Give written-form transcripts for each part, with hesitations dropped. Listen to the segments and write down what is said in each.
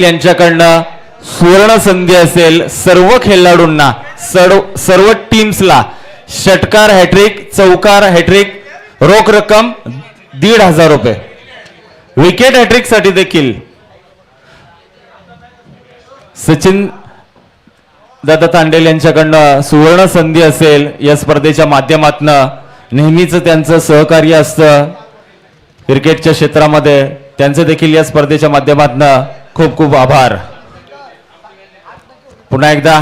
यांच्याकडनं सुवर्ण संधी असेल सर्व खेळाडूंना सर्व टीम्सला षटकार हॅट्रिक चौकार हॅट्रिक रोख रक्कम 1,500 रुपये विकेट हॅट्रिक साठी देखील सचिन दादा तांडेल यांच्याकडनं सुवर्ण संधी असेल या स्पर्धेच्या माध्यमातून नेहमीच त्यांचं सहकार्य असतं क्रिकेटच्या क्षेत्रामध्ये त्यांचे देखील या स्पर्धेच्या माध्यमातून खूप खूप आभार. पुन्हा एकदा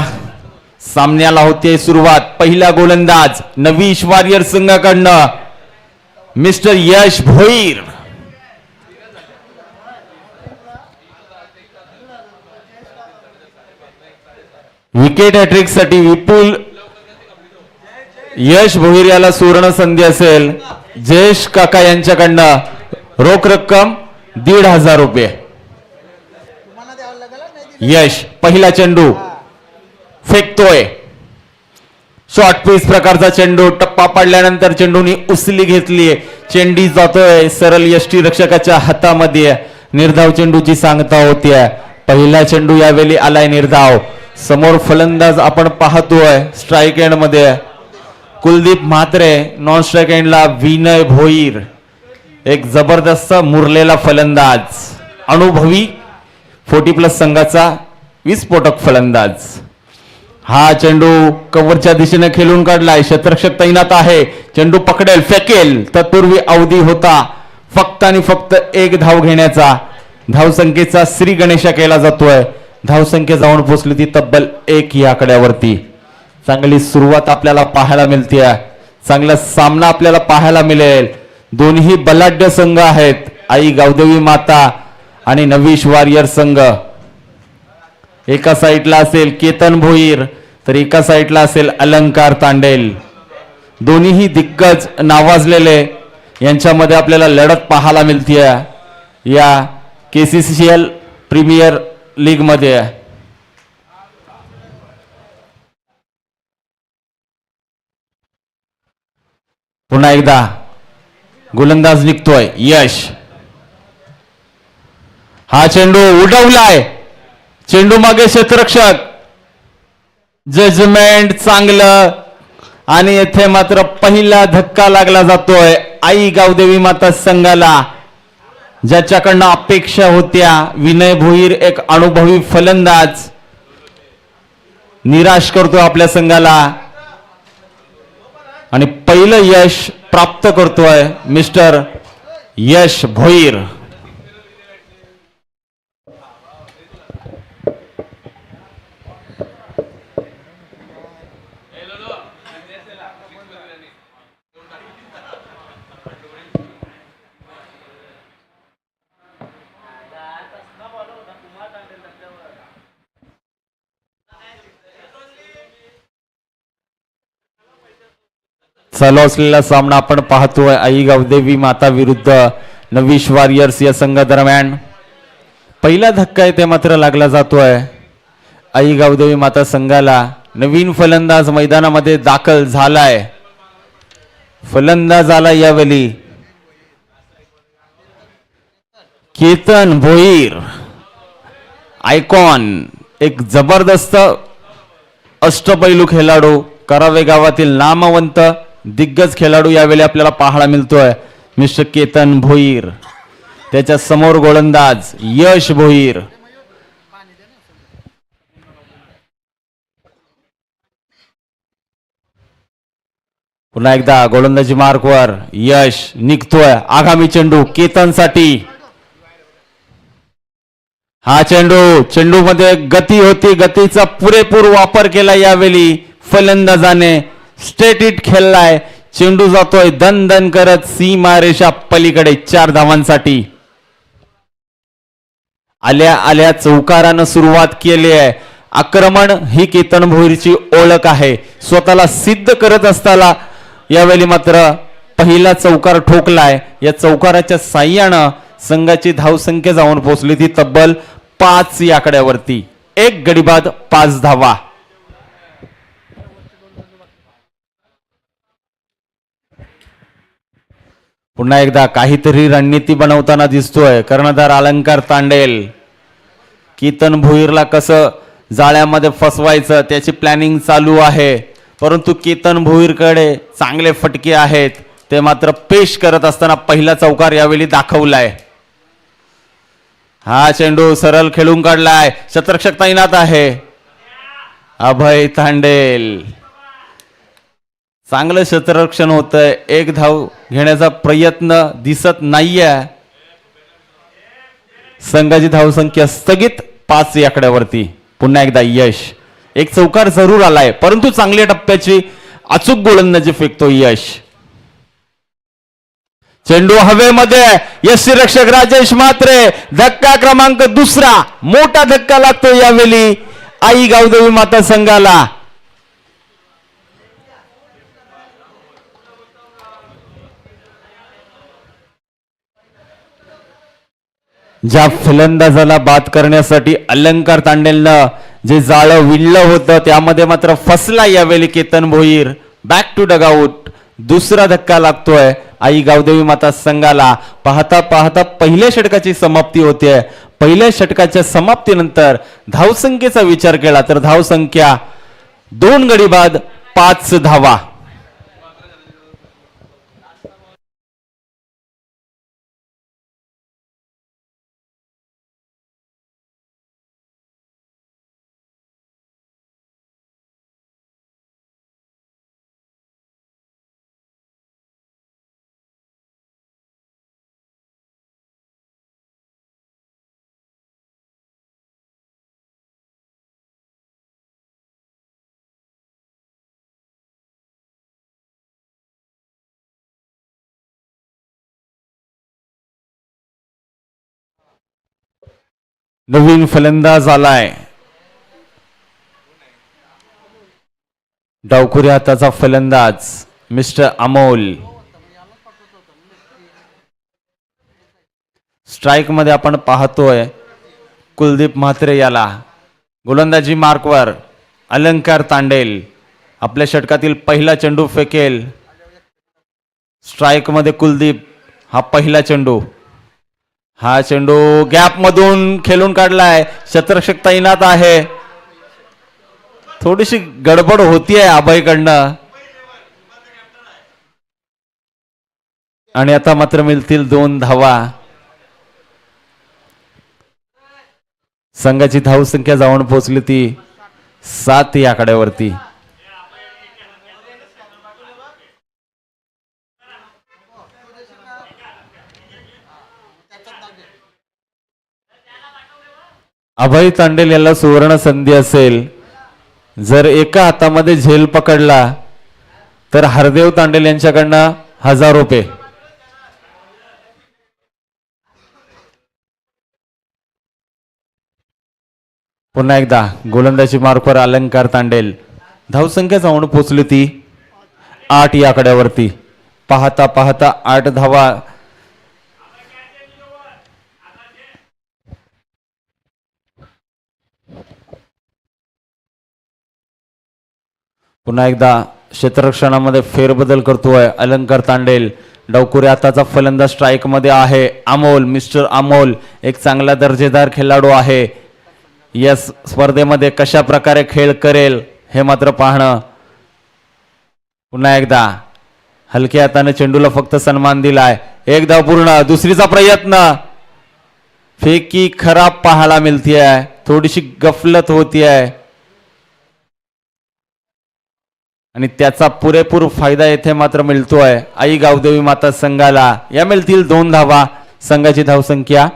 सामन्याला होते सुरुवात. पहिला गोलंदाज नवीश वॉरियर संघाकडनं मिस्टर यश भोईर. विकेट हॅट्रिक साठी विपुल यश भोईर याला सुवर्ण संधी असेल. जयेश काका यांच्याकडनं रोख रक्कम 1,500 रुपये. यश पहिला चेंडू फेकतोय. शॉर्ट पीस प्रकारचा चेंडू टप्पा पडल्यानंतर चेंडूनी उचली घेतली. चेंडी जातोय सरळ यष्टी रक्षकाच्या हातामध्ये. निर्धाव चेंडूची सांगता होतीये. पहिला चेंडू यावेळी आलाय निर्धाव. समोर फलंदाज आपण पाहतोय स्ट्राईक एंड मध्ये कुलदीप म्हात्रे. नॉन स्ट्राईक एंडला विनय भोईर. एक जबरदस्त मुरलेला फलंदाज अनुभवी 40+ संघाचा विस्फोटक फलंदाज. हा चेंडू कव्हरच्या दिशेने खेळून काढलाय. क्षेत्ररक्षक तैनात आहे. चेंडू पकडेल फेकेल. तत्पूर्वी अवधी होता फक्त आणि फक्त एक धाव घेण्याचा. धावसंख्येचा श्री गणेशा केला जातोय. धावसंख्या जाऊन पोहोचली ती तब्बल 1 या आकड्यावरती. चांगली सुरुवात आपल्याला पाहायला मिळते. चांगला सामना आपल्याला पाहायला मिळेल. दोन्ही बलाढ्य संघ आहेत. आई गावदेवी माता आणि नवीश वॉरियर संघ. एका साईडला असेल केतन भोईर तर एका साईडला असेल अलंकार तांडेल. दोन्हीही दिग्गज नावाजलेले यांच्यामध्ये आपल्याला लढत पाहायला मिळते या KCCL प्रीमियर लीग मध्ये. पुन्हा एकदा गोलंदाज निघतोय यश. हा चेंडू उडवलाय. चेंडू मागे क्षेत्ररक्षक. जजमेंट चांगलं आणि येथे मात्र पहिला धक्का लागला जातोय आई गावदेवी माता संघाला. ज्याच्याकडनं अपेक्षा होत्या. विनय भोईर एक अनुभवी फलंदाज निराश करतोय आपल्या संघाला आणि पहिलं यश प्राप्त करतोय मिस्टर यश भोईर. चालू असलेला सामना आपण पाहतोय आई गावदेवी माता विरुद्ध नवीश वॉरियर्स या संघादरम्यान. पहिला धक्का आहे ते मात्र लागला जातोय आई गावदेवी माता संघाला. नवीन फलंदाज मैदानामध्ये दाखल झालाय. फलंदाज आला यावेळी केतन भोईर. आयकॉन एक जबरदस्त अष्टपैलू खेळाडू. करावे गावातील नामवंत दिग्गज खेळाडू यावेळी आपल्याला पाहायला मिळतोय मिस्टर केतन भोईर. त्याच्या समोर गोलंदाज यश भोईर. पुन्हा एकदा गोलंदाजी मार्कवर यश निघतोय. आगामी चेंडू केतन साठी. हा चेंडू मध्ये गती होती. गतीचा पुरेपूर वापर केला यावेळी फलंदाजाने. स्ट्रेट हिट खेळलाय. चेंडू जातोय दन दन करत सीमारेषा पलीकडे 4 धावांसाठी. आल्या आल्या चौकारानं सुरुवात केली आहे. आक्रमण ही केतन भोईरची ओळख आहे. स्वतःला सिद्ध करत असताना यावेळी मात्र पहिला चौकार ठोकलाय. या चौकाराच्या साह्यानं संघाची धावसंख्या जाऊन पोहोचली ती तब्बल 5 या आकड्यावरती. 1 गडी बाद 5 धावा. पुन्हा एकदा काहीतरी रणनीती बनवताना दिसतोय कर्णधार अलंकार तांडेल. केतन भोईरला कसं जाळ्यामध्ये फसवायचं त्याची प्लॅनिंग चालू आहे, परंतु केतन भोईरकडे चांगले फटके आहेत, ते मात्र पेश करत असताना पहिला चौकार यावेळी दाखवलाय. हा चेंडू सरळ खेळून काढलाय, शतरक्षक तैनात आहे. अभय तांडेल चांगलं क्षेत्ररक्षण होतंय, एक धाव घेण्याचा प्रयत्न दिसत नाहीये. संघाची धावसंख्या स्थगित 5 या आकड्यावरती. पुन्हा एकदा यश, एक चौकार जरूर आलाय, परंतु चांगल्या टप्प्याची अचूक गोलंदाजी फेकतो यश. चेंडू हवेमध्ये, यष्टीरक्षक राजेश म्हात्रे, धक्का क्रमांक 2, मोठा धक्का लागतो यावेळी आई गावदेवी माता संघाला. ज्या फलंदाजाला बाद करण्यासाठी अलंकार तांडेलनं जे जाळं विणलं होतं त्यामध्ये मात्र फसला यावेळी Ketan Bhoir. Back to dugout, दुसरा धक्का लागतोय आई गावदेवी माता संघाला. पाहता पाहता पहिल्या षटकाची समाप्ती होते. पहिल्या षटकाच्या समाप्तीनंतर धावसंख्येचा विचार केला तर धावसंख्या 2 गडी बाद 5 धावा. नवीन फलंदाज आलाय, डावखुऱ्या हाताचा फलंदाज मिस्टर अमोल. स्ट्राइक मध्ये आपण पाहतोय कुलदीप म्हात्रे याला. गोलंदाजी मार्कवर अलंकार तांडेल आपल्या षटकातील पहिला चेंडू फेकेल. स्ट्राइक मध्ये कुलदीप, हा पहिला चेंडू. हा चेंडू गॅप मधून खेळून काढलाय, शतरक्षक तैनात आहे. थोडीशी गडबड होतीये अभयकडनं आणि आता मात्र मिळतील 2 धावा. संघाची धावसंख्या जाऊन पोहोचली ती 7 या आकड्यावरती. अभय तांडेल याला सुवर्ण संधी असेल. जर एका हातामध्ये झेल पकडला तर हरदेव तांडेल यांच्याकडनं 1000 रुपये. पुन्हा एकदा गोलंदाजी मार्कवर अलंकार तांडेल. धावसंख्या जाऊन पोचली ती 8 या आकड्यावरती. पाहता पाहता 8 धावा. पुन्हा एकदा क्षेत्ररक्षणामध्ये फेरबदल करतोय अलंकार तांडेल. डावखुऱ्या हाताचा फलंदाज स्ट्राइक मध्ये आहे अमोल, मिस्टर अमोल एक चांगला दर्जेदार खेळाडू आहे. या स्पर्धेमध्ये कशा प्रकारे खेळ करेल हे मात्र पाहणं. पुन्हा एकदा हलक्या हाताने चेंडूला फक्त सन्मान दिलाय. एक धाव पूर्ण. दुसरीचा प्रयत्न, फेकी खराब पाहायला मिळतीये, थोडीशी गफलत होतीये आणि त्याचा पुरेपूर फायदा येथे मात्र मिळतोय आई गावदेवी माता संघाला. या मिळतील 2 धावा. संघाची धावसंख्या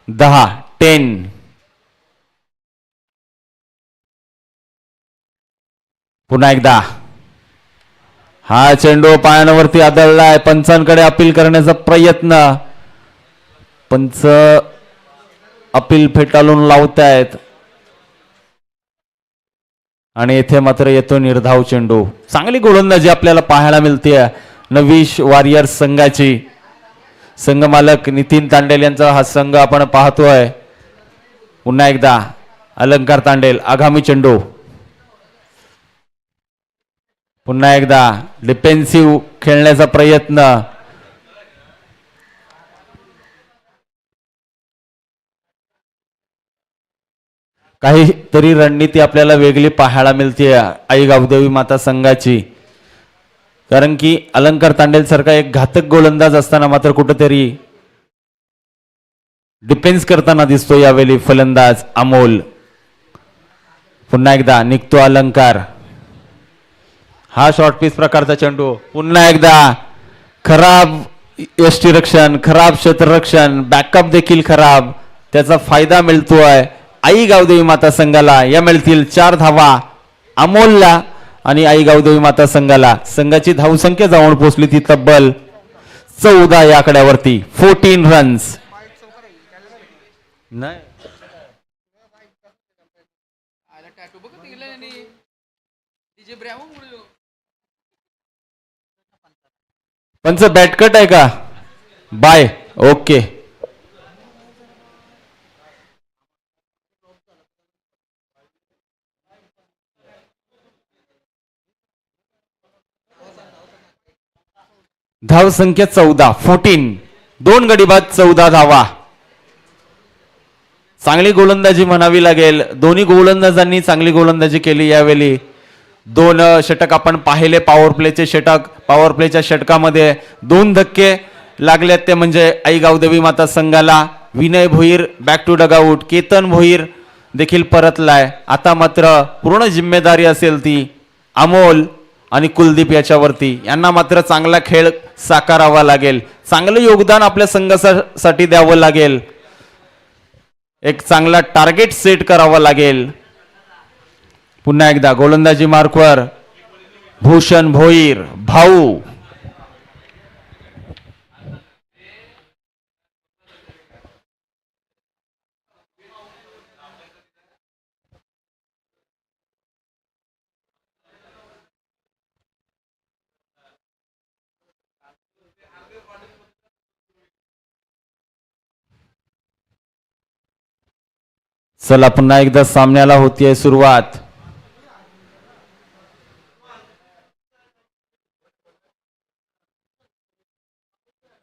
10. पुन्हा एकदा हा चेंडू पायांवरती आदळलाय. पंचांकडे अपील करण्याचा प्रयत्न, पंच अपील फेटाळून लावतायत आणि येथे मात्र येतो निर्धाव चेंडू. चांगली गोलंदाजी आपल्याला पाहायला मिळते नवीश वॉरियर्स संघाची. संघ मालक नितीन तांडेल यांचा हा संघ आपण पाहतोय. पुन्हा एकदा अलंकार तांडेल, आगामी चेंडू. पुन्हा एकदा डिफेन्सिव्ह खेळण्याचा प्रयत्न. काहीतरी रणनीती आपल्याला वेगळी पाहायला मिळते आई गावदेवी माता संघाची. कारण की अलंकार तांडेल सारखा एक घातक गोलंदाज असताना मात्र कुठेतरी डिफेन्स करताना दिसतो यावेळी फलंदाज अमोल. पुन्हा एकदा निघतो अलंकार. हा शॉर्ट पीस प्रकारचा चेंडू पुन्हा एकदा खराब यष्टीरक्षण, खराब क्षेत्ररक्षण, बॅकअप देखील खराब. त्याचा फायदा मिळतोय आई गावदेवी माता संघाला. या मिळतील 4 धावा अमोलला आणि आई गावदेवी माता संघाला. संघाची धावसंख्या जाऊन पोहोचली ती तब्बल 14 या आकड्यावरती. 14 रन्स. नाही पंच बॅटकट आहे का? बाय. ओके. धाव संख्या 14. 14. 2 गडी बाद 14 धावा. चांगली गोलंदाजी म्हणावी लागेल. दोन्ही गोलंदाजांनी चांगली गोलंदाजी केली यावेळी. 2 षटक आपण पाहिले पॉवर प्लेचे षटक. पॉवर प्लेच्या षटकामध्ये 2 धक्के लागलेत ते म्हणजे आई गावदेवी माता संघाला. Vinay Bhoir back to dugout. Ketan Bhoir देखील परतलाय. आता मात्र पूर्ण जिम्मेदारी असेल ती अमोल आणि कुलदीप याच्यावरती. यांना मात्र चांगला खेळ साकारावा लागेल. चांगलं योगदान आपल्या संघासाठी द्यावं लागेल. एक चांगला टार्गेट सेट करावा लागेल. पुन्हा एकदा गोलंदाजी मार्कवर भूषण भोईर भाऊ. चला पुन्हा एकदा सामन्याला होतीये सुरुवात.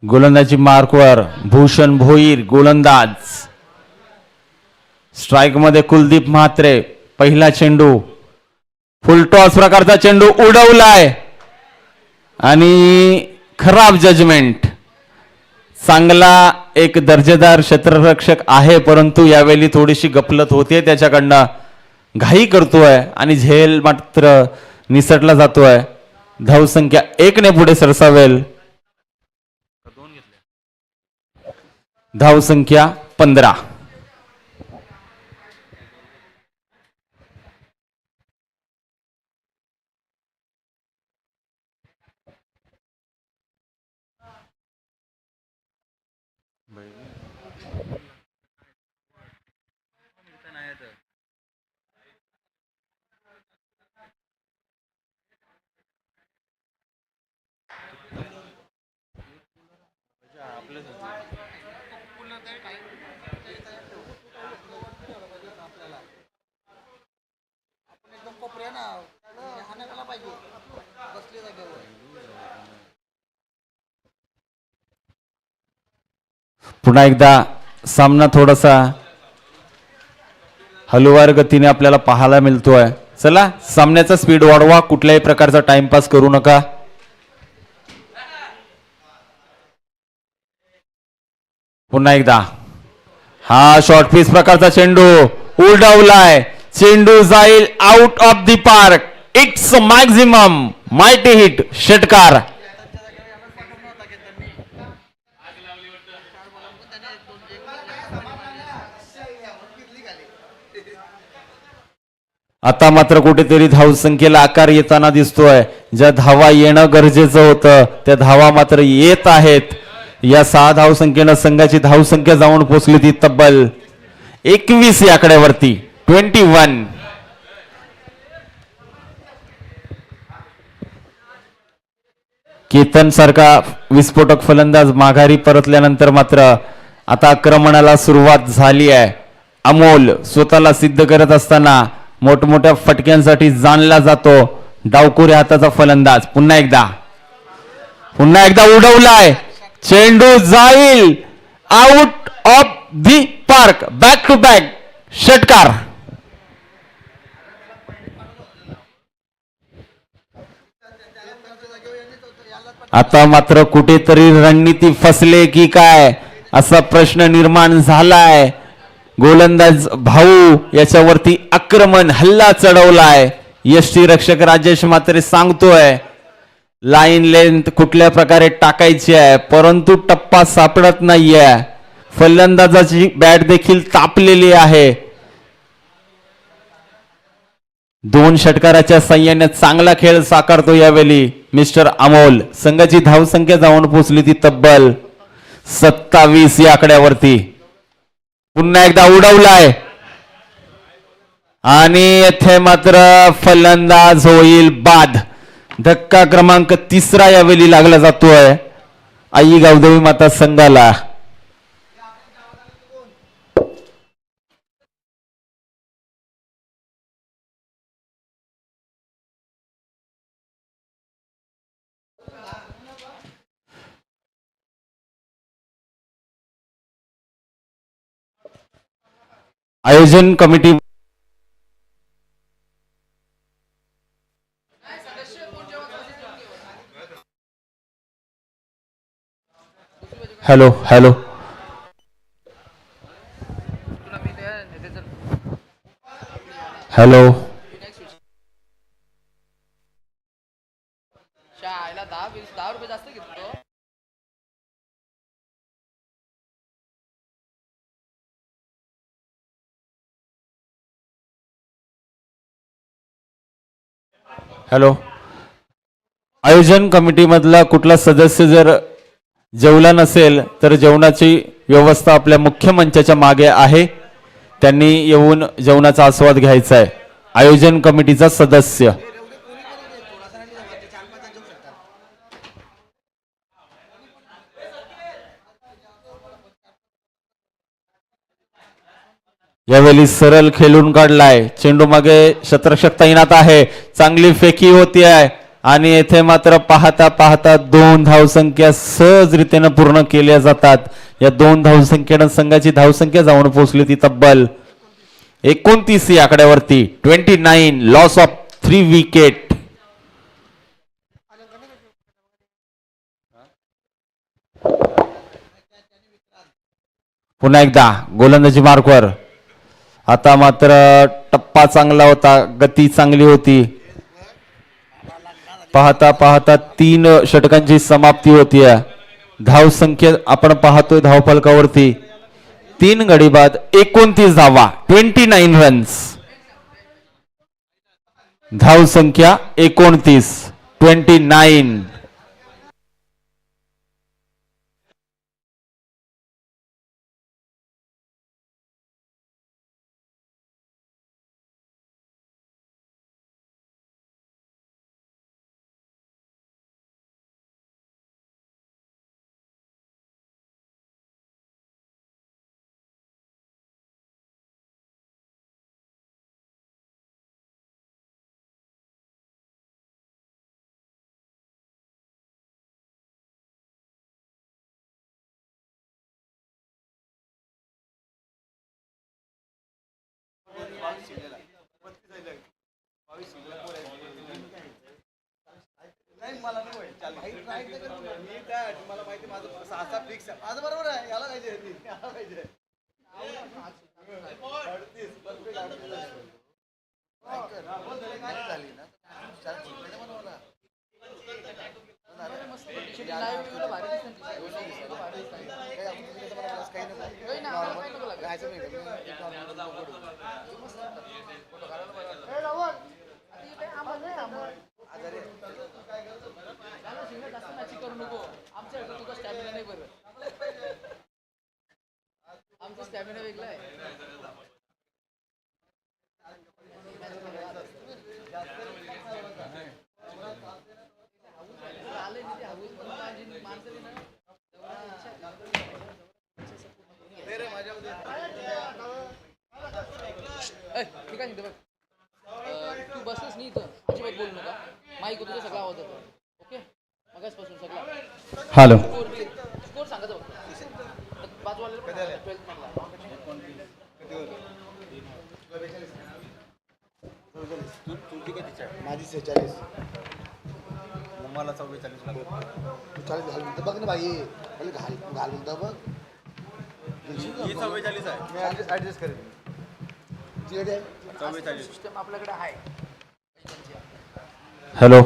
गोलंदाजी मार्कवर भूषण भोईर गोलंदाज. स्ट्राइक मध्ये कुलदीप म्हात्रे. पहिला चेंडू फुल टॉस प्रकारचा चेंडू उडवलाय आणि खराब जजमेंट. चांगला एक दर्जेदार क्षेत्ररक्षक आहे परंतु यावेळी थोडीशी गफलत होते त्याच्याकडनं. घाई करतोय आणि झेल मात्र निसटला जातोय. धावसंख्या 1 ने पुढे सरसावेल. धावसंख्या 15. पुन्हा एकदा सामना थोडासा हलवार गतीने आपल्याला पाहायला मिळतोय. चला सामन्याचा स्पीड वाढवा. कुठल्याही प्रकारचा टाइमपास करू नका. पुन्हा एकदा हा शॉर्ट पीस प्रकारचा चेंडू उडवलाय. चेंडू जाईल out of the park. It's maximum mighty hit. षटकार. आता मात्र कुठेतरी धावसंख्येला आकार येताना दिसतोय. ज्या धावा येणं गरजेचं होतं त्या धावा मात्र येत आहेत. या 6 धावसंख्येनं संघाची धावसंख्या जाऊन पोहोचली ती तब्बल 21 या आकड्यावरती. 21. केतन सारखा विस्फोटक फलंदाज माघारी परतल्यानंतर मात्र आता आक्रमणाला सुरुवात झाली आहे. अमोल स्वतःला सिद्ध करत असताना मोठमोठ्या फटक्यांसाठी जाणला जातो. डावखोरी हाताचा फलंदाज. पुन्हा एकदा उडवलाय. चेंडू जाईल out of the park. Back to back. षटकार. आता मात्र कुठेतरी रणनीती फसले की काय असा प्रश्न निर्माण झालाय. गोलंदाज भाऊ याच्यावरती आक्रमण हल्ला चढवलाय. यष्टी रक्षक राजेश मात्र सांगतोय लाईन लेंथ कुठल्या प्रकारे टाकायची आहे, परंतु टप्पा सापडत नाहीये. फलंदाजाची बॅट देखील तापलेली आहे. 2 षटकाराच्या साह्याने चांगला खेळ साकारतो यावेळी मिस्टर अमोल. संघाची धावसंख्या जाऊन पोहोचली ती तब्बल 27 या आकड्यावरती. पुन्हा एकदा उडवलाय आणि येथे मात्र फलंदाज होईल बाद. धक्का क्रमांक 3 यावेळी लागला जातोय आई गावदेवी माता संघाला. आयोजन कमिटी हॅलो हॅलो हॅलो शाळेला 10 रुपये जास्त घेतो. हॅलो. आयोजन कमिटीमधला कुठला सदस्य जर जेवला नसेल तर जेवणाची व्यवस्था आपल्या मुख्य मंचाच्या मागे आहे. त्यांनी येऊन जेवणाचा आस्वाद घ्यायचा आहे. आयोजन कमिटीचा सदस्य यावेळी सरळ खेळून काढलाय. चेंडू मागे शतरक्षक तैनात आहे. चांगली फेकी होती आहे आणि येथे मात्र पाहता पाहता 2 धावसंख्या सहजरित्याने पूर्ण केल्या जातात. या 2 धावसंख्येनं संघाची धावसंख्या जाऊन पोहोचली ती तब्बल 29 या आकड्यावरती. 29 लॉस ऑफ 3 विकेट. पुन्हा एकदा गोलंदाजी मार्कवर. आता मात्र टप्पा चांगला होता, गती चांगली होती. पाहता पाहता 3 षटकांची समाप्ती होतीये. धावसंख्या आपण पाहतोय धावफलकावरती 3 गडी बाद 29 धावा 29 रन्स. धावसंख्या 29. मला माहिती माझं 6 फिक्स आहे. माझं बरोबर आहे. याला पाहिजे आमचा स्टॅमिना वेगळा आहे. ठीक आहे बघ, तू बसच नाही इथं अजिबात बोलू नका. माईक होतं सगळा आवाज होतो. ओके मगाचपासून सगळा. हॅलो. स्कोर सांगा बघ. 5 वाले 12 मधला माझी 46 मला 44 लागले. तू 40 घाल म्हणतो बघ ना बाई पहिले घाल घाल म्हणतो बघ ही 44 आहे मी ऍडजस्ट करेन. तुझ्याकडे आहे? 44. सिस्टम आपल्याकडे आहे. हॅलो,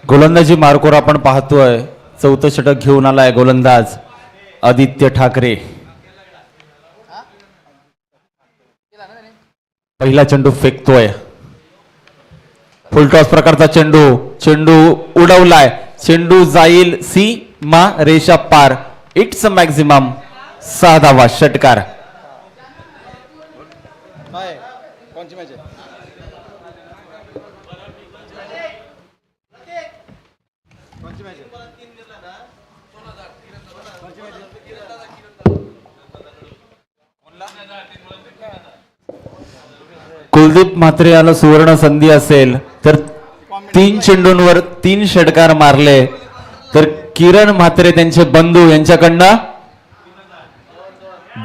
गोलंदाजी मार्कवर आपण पाहतोय. चौथं षटक घेऊन आलाय गोलंदाज आदित्य ठाकरे. केला ना त्याने? पहिला चेंडू फेकतोय. फुलटॉस प्रकारचा चेंडू. चेंडू उडवलाय. चेंडू जाईल सीमा रेषा पार. इट्स मॅक्झिमम 6 धावा. षटकार. काय कोणची मॅच आहे? कोणची मॅच आहे? कुलदीप म्हात्रे याला सुवर्ण संधी असेल तर 3 चेंडूंवर 3 षटकार मारले तर किरण म्हात्रे त्यांचे बंधू यांच्याकडनं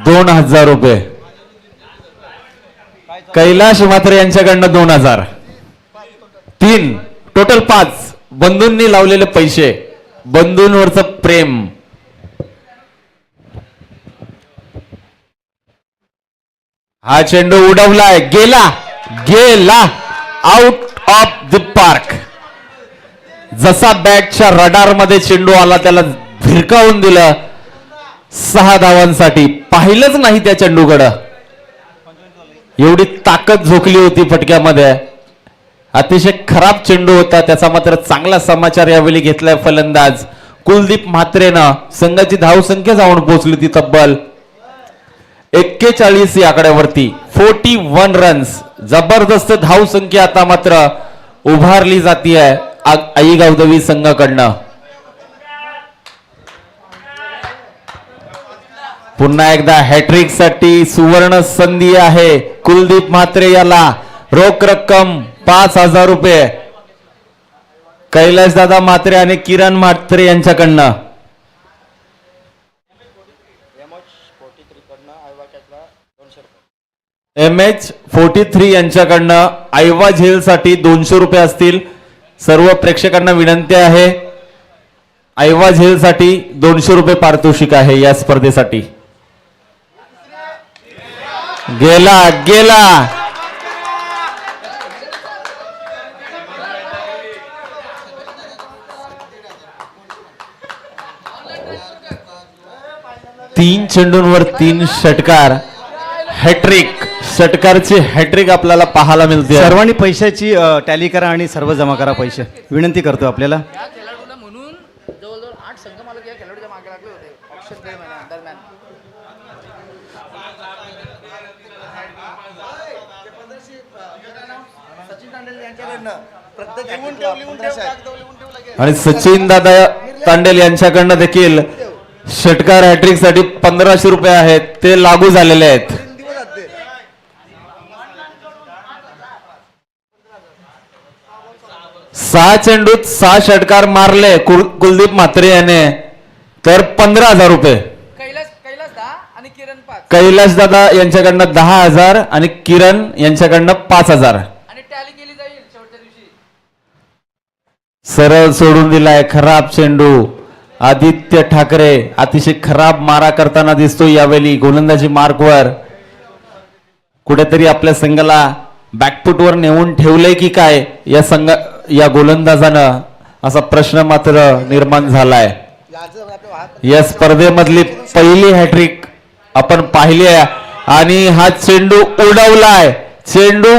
2000 रुपये. कैलाश म्हात्रे यांच्याकडनं 2000. 3 टोटल 5 बंधूंनी लावलेले पैसे. बंधूंवरचं प्रेम. हा चेंडू उडवलाय. गेला गेला आउट ऑफ द पार्क. जसा बॅटच्या रडार मध्ये चेंडू आला त्याला भिरकावून दिलं. 6 धावांसाठी. पाहिलंच नाही त्या चेंडूकडं. एवढी ताकद झोकली होती फटक्यामध्ये. अतिशय खराब चेंडू होता. त्याचा मात्र चांगला समाचार यावेळी घेतलाय फलंदाज कुलदीप म्हात्रेनं. संघाची धावसंख्या जाऊन पोहोचली ती तब्बल 41 या आकड्यावरती. 41 रन्स. जबरदस्त धावसंख्या आता मात्र उभारली जाती आहे आईगावदवी संघाकडनं. पुन्हा एकदा हॅट्रिक साठी सुवर्ण संधी आहे. कुलदीप म्हात्रे याला रोख रक्कम 5000 रुपये. कैलाशदादा म्हात्रे आणि किरण म्हात्रे यांच्याकडनं. MH43 यांच्याकडनं आयवा झेल साठी 200 रुपये असतील. सर्व प्रेक्षकांना विनंती आहे. आयवा झेल साठी 200 रुपये पारितोषिक आहे या स्पर्धेसाठी. गेला गेला. तीन चेंडूंवर 3 षटकार. हॅट्रिक. षटकारची हॅट्रिक आपल्याला पाहायला मिळते. सर्वांनी पैशाची टॅली करा आणि सर्व जमा करा पैसे. विनंती करतो आपल्याला. या खेळाडूला म्हणून जवळजवळ 8 संघ मला या खेळाडूच्या मागे लागले होते ऑप्शन दरम्यान. सचिन तांडेल यांच्याकडनं प्रत्येक लिहून ठेव लिहून ठेव. आणि सचिन दादा तांडेल यांच्याकडनं देखील षटकार हॅट्रिक साठी 1500 रुपये आहेत. ते लागू झालेले आहेत. 3 दिवस आहेत ते. 6 चेंडूत 6 षटकार मारले कुलदीप म्हात्रे याने तर 15000 रुपये. कैलास दा आणि किरण 5 कैलाश दादा यांच्याकडनं 10000 आणि किरण यांच्याकडनं 5000. आणि टॅली केली जाईल शेवटच्या दिवशी. सरळ सोडून दिलाय. खराब चेंडू. आदित्य ठाकरे अतिशय खराब मारा करताना दिसतो यावेळी गोलंदाजी मार्कवर. कुठेतरी आपल्या संघाला बॅकफुटवर नेऊन ठेवलंय की काय या गोलंदाजानं असा प्रश्न मात्र निर्माण झालाय. या स्पर्धेमधली पहिली हॅट्रिक आपण पाहिली आहे आणि हा चेंडू उडवलाय. चेंडू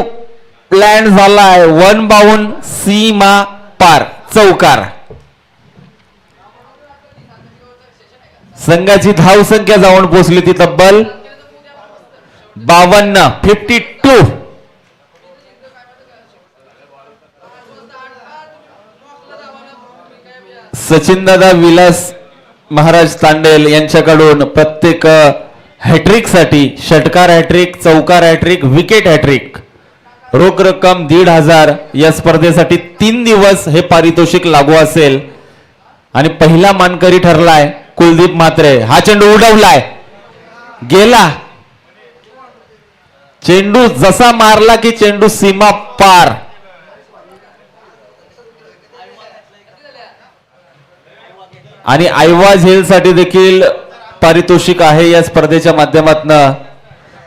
लँड झालाय. 1 बाउंड. सीमा पार. चौकार. संघाची धावसंख्या जाऊन पोहोचली ती तब्बल 52. 52. सचिनदादा विलास महाराज तांडेल यांच्याकडून प्रत्येक हॅट्रिक साठी षटकार हॅट्रिक, चौकार हॅट्रिक, विकेट हॅट्रिक रोख रक्कम 1500. या स्पर्धेसाठी 3 दिवस हे पारितोषिक लागू असेल आणि पहिला मानकरी ठरलाय कुलदीप म्हात्रे. हा चेंडू उडवलाय. गेला. चेंडू जसा मारला की चेंडू सीमा पार. आणि ऐवाज हेलसाठी देखील पारितोषिक आहे या स्पर्धेच्या माध्यमातून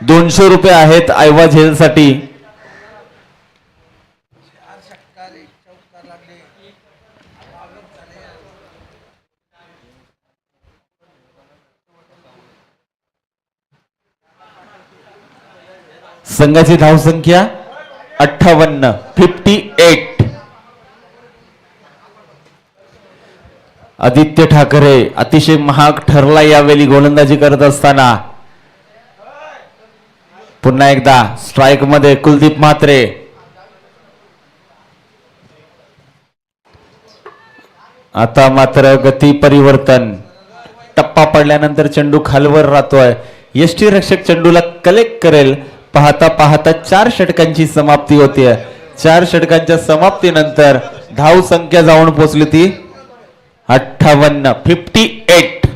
200 रुपये आहेत ऐवाज हेलसाठी. संघाची धावसंख्या 58. आदित्य ठाकरे अतिशय महाग ठरला यावेळी गोलंदाजी करत असताना. पुन्हा एकदा स्ट्राईक मध्ये कुलदीप म्हात्रे. आता मात्र गती परिवर्तन. टप्पा पडल्यानंतर चेंडू खालवर राहतोय. यष्टीरक्षक चेंडूला कलेक्ट करेल. पाहता पाहता 4 षटकांची समाप्ती होतीये. 4 षटकांच्या समाप्तीनंतर धाव संख्या जाऊन पोहोचली ती 58.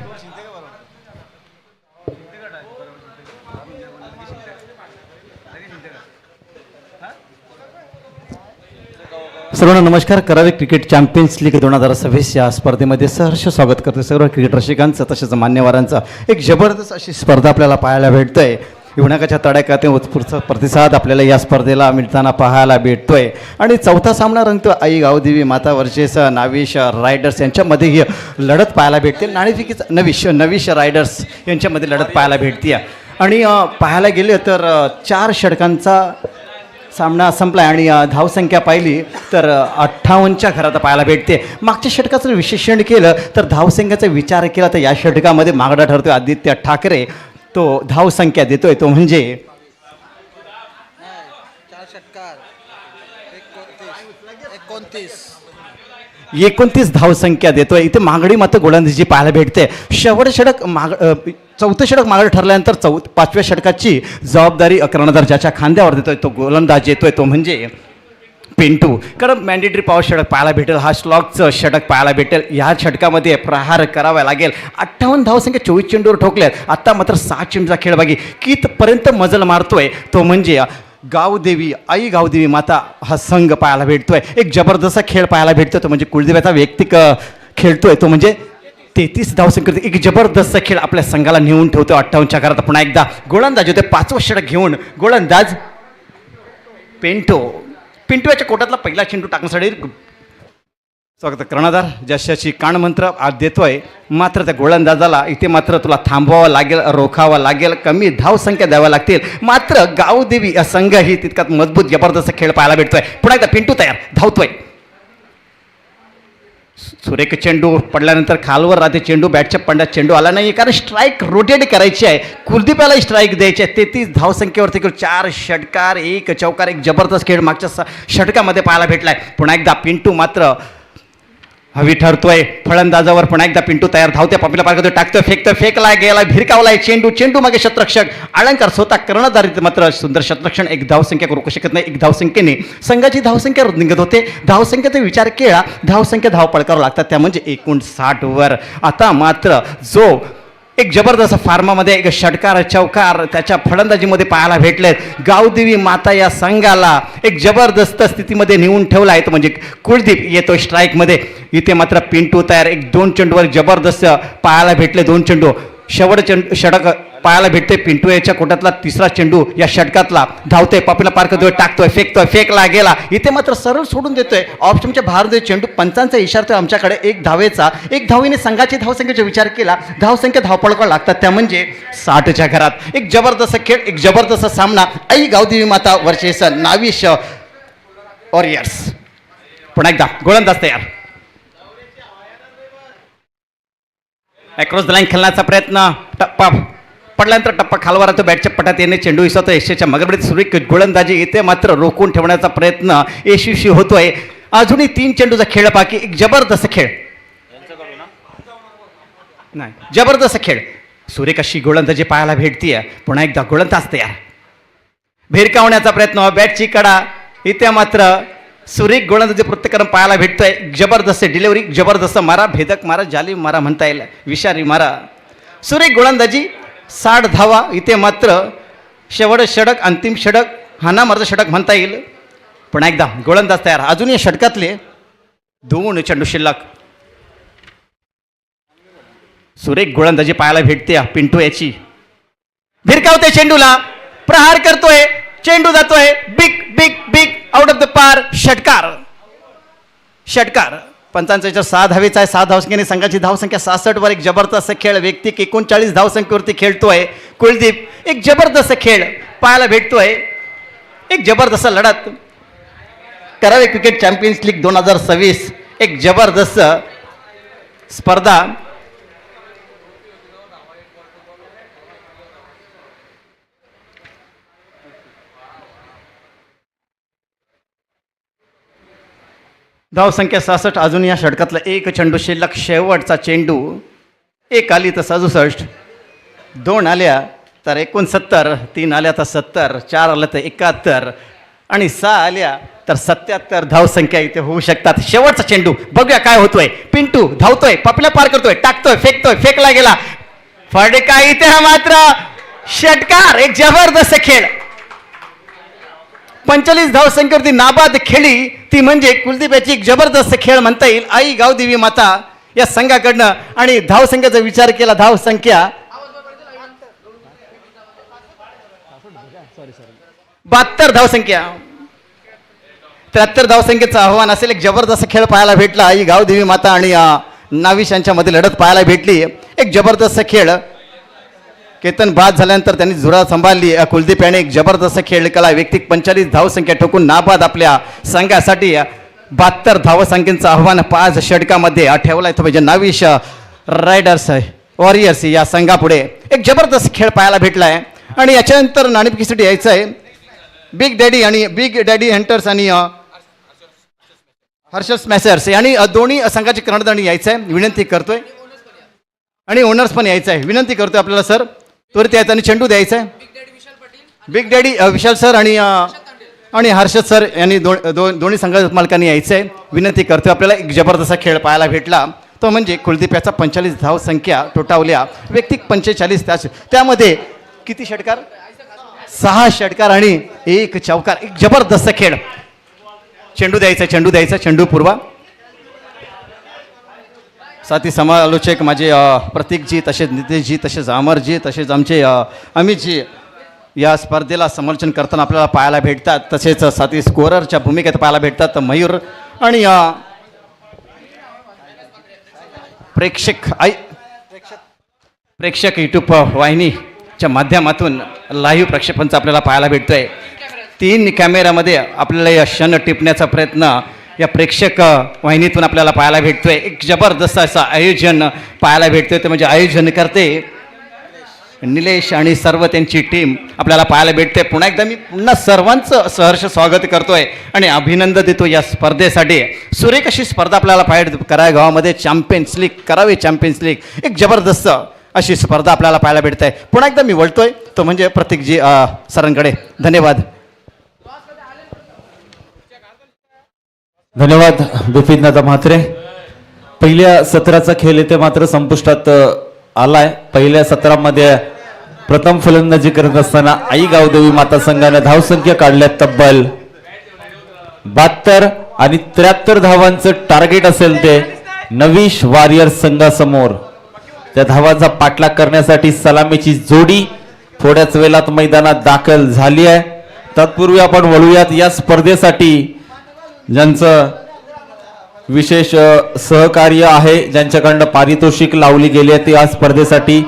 सर्वांना नमस्कार. करावे क्रिकेट चॅम्पियन्स लीग 2026 या स्पर्धेमध्ये सहर्ष स्वागत करतो सर्व क्रिकेट रसिकांचं तसेच मान्यवरांचं. एक जबरदस्त अशी स्पर्धा आपल्याला पाहायला भेटतोय. विनाकाच्या तडाख्यात उत्स्फूर्त प्रतिसाद आपल्याला या स्पर्धेला मिळताना पाहायला भेटतोय. आणि चौथा सामना रंगतो आई गावदेवी माता वर्सेस नाविश रायडर्स यांच्यामध्ये ही लढत पाहायला भेटते. नाणेफेकीचा नविश रायडर्स यांच्यामध्ये लढत पाहायला भेटते. आणि पाहायला गेले तर 4 षटकांचा सामना संपला आणि धावसंख्या पाहिली तर 58च्या घरात पाहायला भेटते. मागच्या षटकाचं विश्लेषण केलं तर धावसंख्येचा विचार केला तर या षटकामध्ये मागडा ठरतोय आदित्य ठाकरे. तो धावसंख्या देतोय तो म्हणजे 4 षटकार 29 धावसंख्या देतोय. इथे मागडी मात्र गोलंदाजी पाहायला भेटते. शेवट षटक चौथं षटक मागं ठरल्यानंतर 5व्या षटकाची जबाबदारी कर्णधार ज्याच्या खांद्यावर देतोय तो गोलंदाज येतोय तो म्हणजे पिंटू. कारण मॅन्डेटरी पॉवर षटक पाहायला भेटेल. हा स्लॉगचं षटक पाहायला भेटेल. ह्या षटकामध्ये प्रहार करावा लागेल. 58 धावसंख्या 24 चेंडूवर ठोकल्यात. आता मात्र 6 चेंडूचा खेळ बघी कितपर्यंत मजल मारतोय तो म्हणजे गावदेवी आई गावदेवी माता हा संघ पाहायला भेटतोय. एक जबरदस्त खेळ पाहायला भेटतोय तो म्हणजे कुलदेवाचा वैयक्तिक खेळतोय तो म्हणजे 33 धावसंख्या. एक जबरदस्त खेळ आपल्या संघाला नेऊन ठेवतो 58च्या घरात. पुन्हा एकदा गोलंदाज होते 5वं षटक घेऊन गोलंदाज पिंटू याच्या कोटातला पहिला चेंडू टाकण्यासाठी स्वागत. कर्णधार जशाची कानमंत्र आज देतोय. मात्र त्या गोलंदाजाला इथे मात्र तुला थांबवावं लागेल, रोखावं लागेल, कमी धावसंख्या द्याव्या लागतील. मात्र गावदेवी या संघ ही तितकाच मजबूत जबरदस्त खेळ पाहायला भेटतोय. पुन्हा एकदा पिंटू तयार धावतोय. सुरेख चेंडू पडल्यानंतर खालवर राहते चेंडू. बॅटच्या पंड्यात चेंडू आला नाही कारण स्ट्राईक रोटेट करायची आहे. कुलदीपाला स्ट्राईक द्यायची आहे. 33 धावसंख्येवरती 4 षटकार 1 चौकार. एक जबरदस्त खेळ मागच्या षटकामध्ये पाहायला भेटलाय. पुन्हा एकदा पिंटू मात्र हवी ठरतोय फलंदाजावर. पुन्हा एकदा पिंटू तयार धावते. पॉपीला पार टाकतोय फेकला गेला भिरकावलाय चेंडू मागे शतरक्षक अलंकार स्वतः कर्णधारित मात्र सुंदर शतरक्षण. एक धावसंख्या रोखू शकत नाही. एक धावसंख्येने संघाची धावसंख्या निघत होते. धावसंख्येचा विचार केला धावसंख्या धाव पळकावं लागतात त्या म्हणजे 59 वर. आता मात्र जो एक जबरदस्त फार्मामध्ये एक षटकार चौकार त्याच्या फलंदाजीमध्ये पाहायला भेटलेत. गावदेवी माता या संघाला एक जबरदस्त स्थितीमध्ये नेऊन ठेवला आहे तो म्हणजे कुलदीप येतो स्ट्राईकमध्ये. इथे मात्र पिंटू तयार. एक 2 चेंडूवर जबरदस्त पाहायला भेटले. 2 चेंडू शेवट षटक पाहायला भेटते. पिंटू याच्या कोटातला 3रा चेंडू या षटकातला. धावतोय पॉपीला पार करतोय टाकतोय फेकला गेला. इथे मात्र सरळ सोडून देतोय ऑप्शनच्या बाहेर देतोय चेंडू. पंचांचा इशारा आमच्याकडे 1 धावेचा. 1 धावेने संघाची धावसंख्येचा विचार केला. धावसंख्या धावपळकावं लागतात त्या म्हणजे 60च्या घरात. एक जबरदस्त खेळ एक जबरदस्त सामना आई गावदेवी माता वर्सेस नाविश वॉरियर्स. पुन्हा एकदा गोलंदाज तयार. अक्रॉस द लाईन खेळण्याचा प्रयत्न. टप्पा पडल्यानंतर टप्पा खालवर राहतो. बॅटच्या पटात येणे चेंडू विसरतो. यशच्या मगरबडीत सुरेख गोलंदाजी इथे मात्र रोखून ठेवण्याचा प्रयत्न यशस्वी होतोय. अजूनही 3 चेंडूचा खेळ बाकी. एक जबरदस्त खेळ नाही जबरदस्त खेळ. सुरेख अशी गोलंदाजी पाहायला भेटतीये. पुन्हा एकदा गोलंदाज तयार. भिरकावण्याचा प्रयत्न बॅटची कडा. इथे मात्र सुरेख गोलंदाजी प्रत्येकरण पाहायला भेटतोय. जबरदस्त डिलिव्हरी जबरदस्त मारा भेदक मारा जाली मारा म्हणता येईल विषारी मारा. सुरेख गोलंदाजी 60 धावा. इथे मात्र शेवट षटक अंतिम षटक हाना मारचं षटक म्हणता येईल. पुन्हा एकदा गोलंदाज तयार. अजून या षटकातले 2 चेंडू शिल्लक. सुरेख गोलंदाजी पाहायला भेटते पिंटू याची. भिरकावते चेंडूला, प्रहार करतोय, चेंडू जातोय big big big out of the पार. षटकार षटकार. पंचांचा याच्यावर 6 धावेचा आहे. 6 धावसंख्येने संघाची धावसंख्या 66 वर. एक जबरदस्त खेळ. वैयक्तिक 39 धावसंख्येवरती खेळतोय कुलदीप. एक जबरदस्त खेळ पाहायला भेटतोय. एक जबरदस्त लढत. करावे क्रिकेट चॅम्पियन्स लीग 2026 एक जबरदस्त स्पर्धा. धावसंख्या 66. अजून या षटकातला एक चेंडू शिल्लक. शेवटचा चेंडू. एक आली तर 67, 2 आल्या तर 69, 3 आल्या तर 70, 4 आल्या तर 71 आणि 6 आल्या तर 77 धावसंख्या इथे होऊ शकतात. शेवटचा चेंडू बघूया काय होतोय. पिंटू धावतोय, पपल्या पार करतोय, टाकतोय, फेकतोय, फेकला गेला. फडका इथे हा मात्र षटकार. एक जबरदस्त खेळ. 45 धावसंख्येवरती नाबाद खेळी ती म्हणजे कुलदीप याची एक जबरदस्त खेळ म्हणता येईल. आई गावदेवी माता या संघाकडनं. आणि धावसंख्येचा विचार केला, धावसंख्या 72 धावसंख्या. 73 धावसंख्येचं आव्हान असेल. एक जबरदस्त खेळ पाहायला भेटला. आई गावदेवी माता आणि नाविश यांच्यामध्ये लढत पाहायला भेटली. एक जबरदस्त खेळ. केतन बाद झाल्यानंतर त्यांनी झुरा सांभाळली. कुलदीप याने एक जबरदस्त खेळ केला. वैयक्तिक 45 धावसंख्या ठोकून नाबाद आपल्या संघासाठी 72 धावसंख्येचं आव्हान 5 षटकामध्ये ठेवलाय. तो म्हणजे नाविश रायडर्स वॉरियर्स या संघापुढे एक जबरदस्त खेळ पाहायला भेटलाय. आणि याच्यानंतर नाणेफेकीसाठी यायचं आहे बिग डॅडी हंटर्स आणि हर्षल स्मॅशर्स यांनी दोन्ही संघाचे कर्णधार यायचं आहे. विनंती करतोय. आणि ओनर्स पण यायचं आहे. विनंती करतोय आपल्याला सर त्वरित यायचं आणि चेंडू द्यायचा आहे. बिग डॅडी विशाल सर आणि हर्षद सर यांनी दोन्ही संघ मालकांनी यायचं आहे. विनंती करतोय. आपल्याला एक जबरदस्त खेळ पाहायला भेटला. तो म्हणजे कुलदीप याचा 45 धावसंख्या टोटावल्या. वैयक्तिक 45. त्यामध्ये किती षटकार? 6 षटकार आणि 1 चौकार. एक जबरदस्त खेळ. चेंडू द्यायचा. चेंडू पूर्वा. साथी समालोचक माझे प्रतीकजी, तसेच नितेशजी, तसेच अमरजी, तसेच आमचे अमितजी या स्पर्धेला समालोचन करताना आपल्याला पाहायला भेटतात. तसेच साथी स्कोररच्या भूमिकेत पाहायला भेटतात मयूर आणि प्रेक्षक यूट्यूब वाहिनीच्या माध्यमातून लाईव्ह प्रक्षेपणचा आपल्याला पाहायला भेटतोय. 3 कॅमेऱ्यामध्ये आपल्याला या क्षण टिपण्याचा प्रयत्न या प्रेक्षक वाहिनीतून आपल्याला पाहायला भेटतोय. एक जबरदस्त असं आयोजन पाहायला भेटतोय. ते म्हणजे आयोजन करते निलेश आणि सर्व त्यांची टीम आपल्याला पाहायला भेटते. पुन्हा एकदा मी सर्वांचं सहर्ष स्वागत करतोय आणि अभिनंदन देतो या स्पर्धेसाठी. सुरेख अशी स्पर्धा आपल्याला पाहायला करावे गावामध्ये चॅम्पियन्स लीग एक जबरदस्त अशी स्पर्धा आपल्याला पाहायला भेटत आहे. पुन्हा एकदा मी वळतोय तो म्हणजे प्रतीकजी सरांकडे. धन्यवाद. धन्यवाद बिपिन दादा म्हात्रे. पहिल्या सत्राचा खेळ इथे मात्र संपुष्टात आलाय. पहिल्या सत्रामध्ये प्रथम फलंदाजी करत असताना आई गावदेवी माता संघाने धावसंख्या काढल्या तब्बल 72 आणि 73 धावांचं टार्गेट असेल ते नविश वॉरियर्स संघासमोर. त्या धावांचा पाठलाग करण्यासाठी सलामीची जोडी थोड्याच वेळात मैदानात दाखल झाली आहे. तत्पूर्वी आपण वळूयात या स्पर्धेसाठी ज्यांचं विशेष सहकार्य आहे, ज्यांच्याकडनं पारितोषिक लावली गेली आहे, ती या स्पर्धेसाठी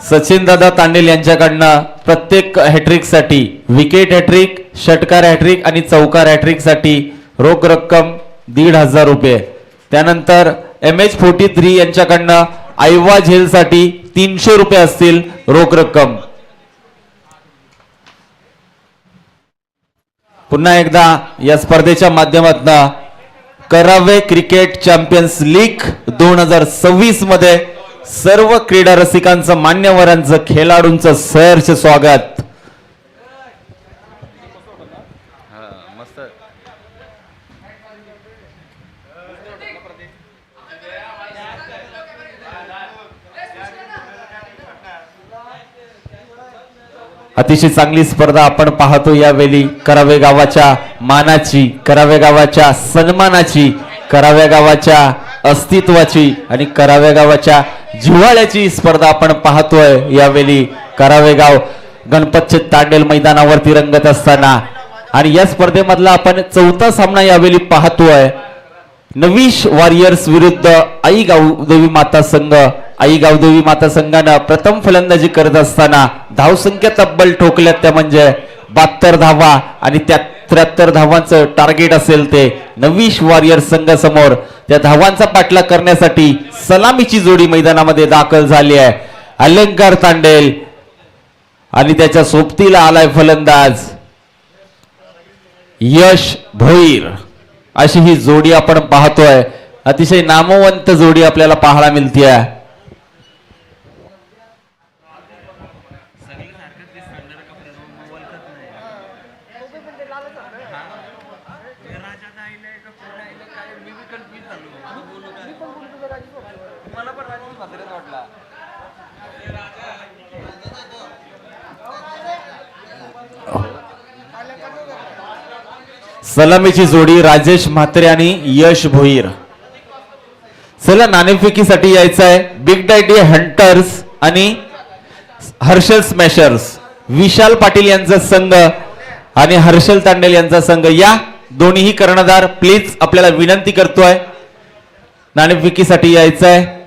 सचिन दादा तांडेल यांच्याकडनं प्रत्येक हॅट्रिकसाठी विकेट हॅट्रिक, षटकार हॅट्रिक आणि चौकार हॅट्रिकसाठी रोख रक्कम 1,500 रुपये. त्यानंतर MH43 यांच्याकडनं आयवा झेलसाठी 300 रुपये असतील रोख रक्कम. पुन्हा एकदा या स्पर्धेच्या माध्यमातून करावे क्रिकेट चॅम्पियन्स लीग 2026 मध्ये सर्व क्रीडा रसिकांचं, मान्यवरांचं, खेळाडूंचं सहर्ष स्वागत. अतिशय चांगली स्पर्धा आपण पाहतो यावेळी. करावे गावाच्या मानाची, करावे गावाच्या सन्मानाची, करावे गावाच्या अस्तित्वाची आणि करावे गावाच्या जिव्हाळ्याची स्पर्धा आपण पाहतोय यावेळी करावेगाव गणपतचे तांडेल मैदानावरती रंगत असताना. आणि या स्पर्धेमधला आपण चौथा सामना यावेळी पाहतोय. नवीश वॉरियर्स विरुद्ध आई गावदेवी माता संघ. आई गावदेवी माता संघानं प्रथम फलंदाजी करत असताना धावसंख्या तब्बल ठोकल्यात त्या म्हणजे 72 धावा आणि त्या 73 धावांचं टार्गेट असेल ते नवीश वॉरियर्स संघासमोर. त्या धावांचा पाठलाग करण्यासाठी सलामीची जोडी मैदानामध्ये दाखल झाली आहे. अलंकार तांडेल आणि त्याच्या सोबतीला आलाय फलंदाज यश भोईर. अशी ही जोडी आपण पाहतोय. अतिशय नामवंत जोडी आपल्याला पाहायला मिळते. सलामीची जोडी राजेश म्हात्रे आणि यश भोईर. चला नाणेफेकीसाठी यायचं आहे. बिग डॅडी हंटर्स आणि हर्षल स्मॅशर्स. विशाल पाटील यांचा संघ आणि हर्षल तांडेल यांचा संघ. या दोन्हीही कर्णधार प्लीज आपल्याला विनंती करतोय नाणेफेकीसाठी यायचं आहे.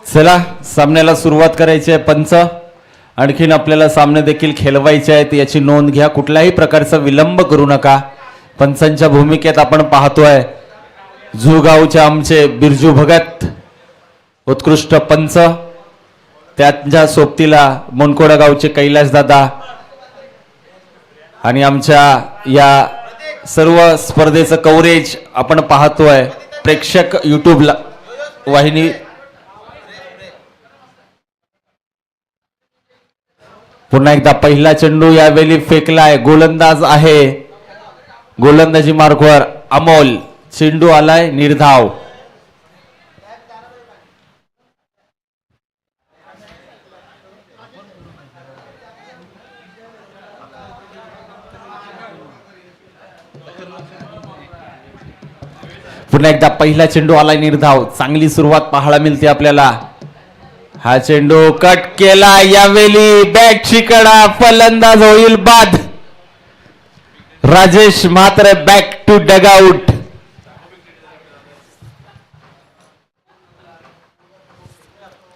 चला सामन्याला सुरुवात करायची आहे. पंच आणखीन आपल्याला सामने देखील खेळवायचे आहेत याची नोंद घ्या. कुठल्याही प्रकारचा विलंब करू नका. पंचांच्या भूमिकेत आपण पाहतोय झुगावचे आमचे बिरजू भगत उत्कृष्ट पंच. त्यांच्या सोबतीला मोनकोडा गावचे कैलास दादा आणि आमच्या या सर्व स्पर्धेचं कव्हरेज आपण पाहतोय प्रेक्षक युट्यूब वाहिनी. पुन्हा एकदा पहिला चेंडू यावेळी फेकलाय. गोलंदाज आहे गोलंदाजी मार्कवर अमोल. चेंडू आलाय निर्धाव. पुन्हा एकदा पहिला चेंडू आलाय निर्धाव. चांगली सुरुवात पाहायला मिळते आपल्याला. हा चेंडू कट केला. यावेळी बॅटची कडा. फलंदाज होईल बाद. Rajesh Mhatre back to dugout.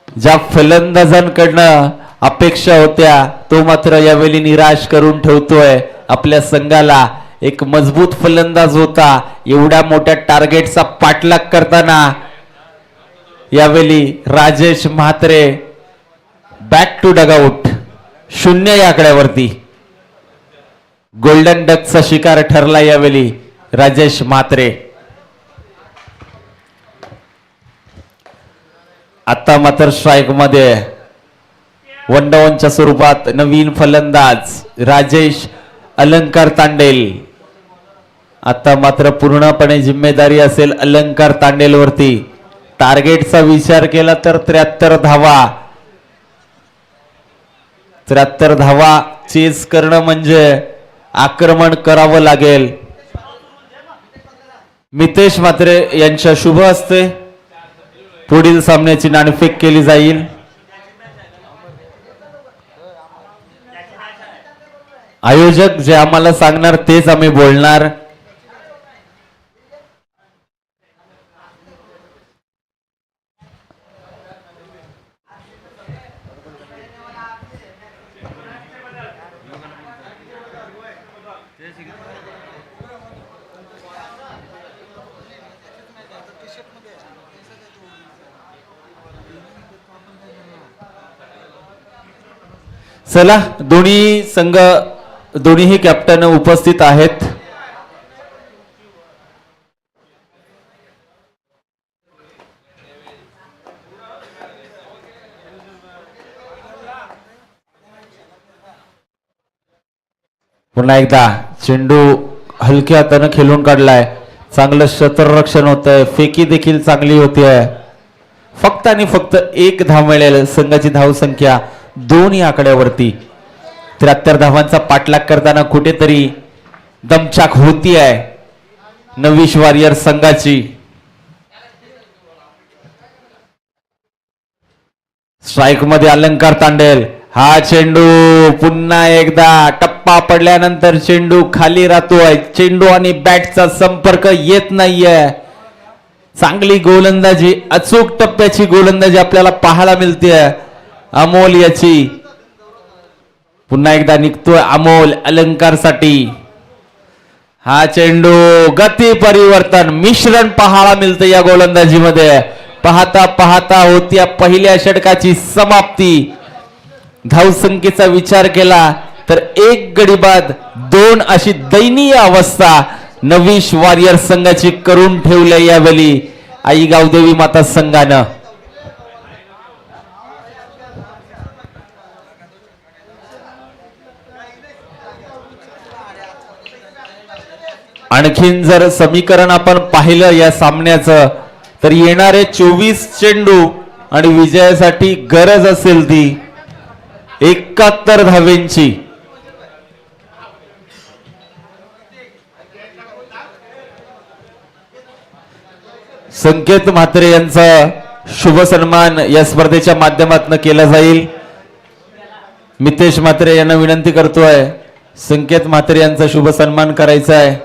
ज्या फलंदाजांकडनं अपेक्षा होत्या तो मात्र यावेळी निराश करून ठेवतोय आपल्या संघाला. एक मजबूत फलंदाज होता. एवढ्या मोठ्या टार्गेटचा पाठलाग करताना यावेळी Rajesh Mhatre back to dugout. 0 या आकड्यावरती गोल्डन डकचा शिकार ठरला यावेळी राजेश म्हात्रे. आता मात्र स्ट्राईक मध्ये 1 डाऊनच्या स्वरूपात नवीन फलंदाज राजेश अलंकार तांडेल. आता मात्र पूर्णपणे जिम्मेदारी असेल अलंकार तांडेल वरती. टार्गेटचा विचार केला तर 73 धावा. 73 धावा चेस करणं म्हणजे आक्रमण करावं लागेल. मितेश म्हात्रे यांच्या शुभ हस्ते पुढील सामन्याची नाणेफेक केली जाईल. आयोजक जे आम्हाला सांगणार तेच आम्ही बोलणार. चला दोन्ही संघ दोन्हीही कॅप्टन उपस्थित आहेत. पुन्हा एकदा चेंडू हलक्या हातानं खेळून काढलाय. चांगलं क्षेत्ररक्षण होतंय. फेकी देखील चांगली होतीये. फक्त आणि फक्त एक धाव मिळेल. संघाची धावसंख्या 2 या आकड्यावरती. 73 धावांचा पाठलाग करताना कुठेतरी दमछाक होती आहे नवीश वॉरियर संघाची. स्ट्राईक मध्ये अलंकार तांडेल. हा चेंडू पुन्हा एकदा टप्पा पडल्यानंतर चेंडू खाली राहतोय. चेंडू आणि बॅटचा संपर्क येत नाहीये. चांगली गोलंदाजी, अचूक टप्प्याची गोलंदाजी आपल्याला पाहायला मिळते अमोल याची. पुन्हा एकदा निघतोय अमोल अलंकार साठी. हा चेंडू गती परिवर्तन मिश्रण पाहायला मिळतं या गोलंदाजीमध्ये. पाहता पाहता होत्या पहिल्या षटकाची समाप्ती. धावसंख्येचा विचार केला तर 1 गडी बाद 2 अशी दयनीय अवस्था नवीश वॉरियर संघाची करून ठेवली यावेळी आई गावदेवी माता संघानं. आणखीन जर समीकरण आपण पाहिलं या सामन्याचं तर येणारे 24 चेंडू आणि विजयासाठी गरज असेल ती 71 धावेंची. संकेत म्हात्रे यांचा शुभ सन्मान या स्पर्धेच्या माध्यमातून केला जाईल. मितेश म्हात्रे यांना विनंती करतोय संकेत म्हात्रे यांचा शुभ सन्मान करायचा आहे.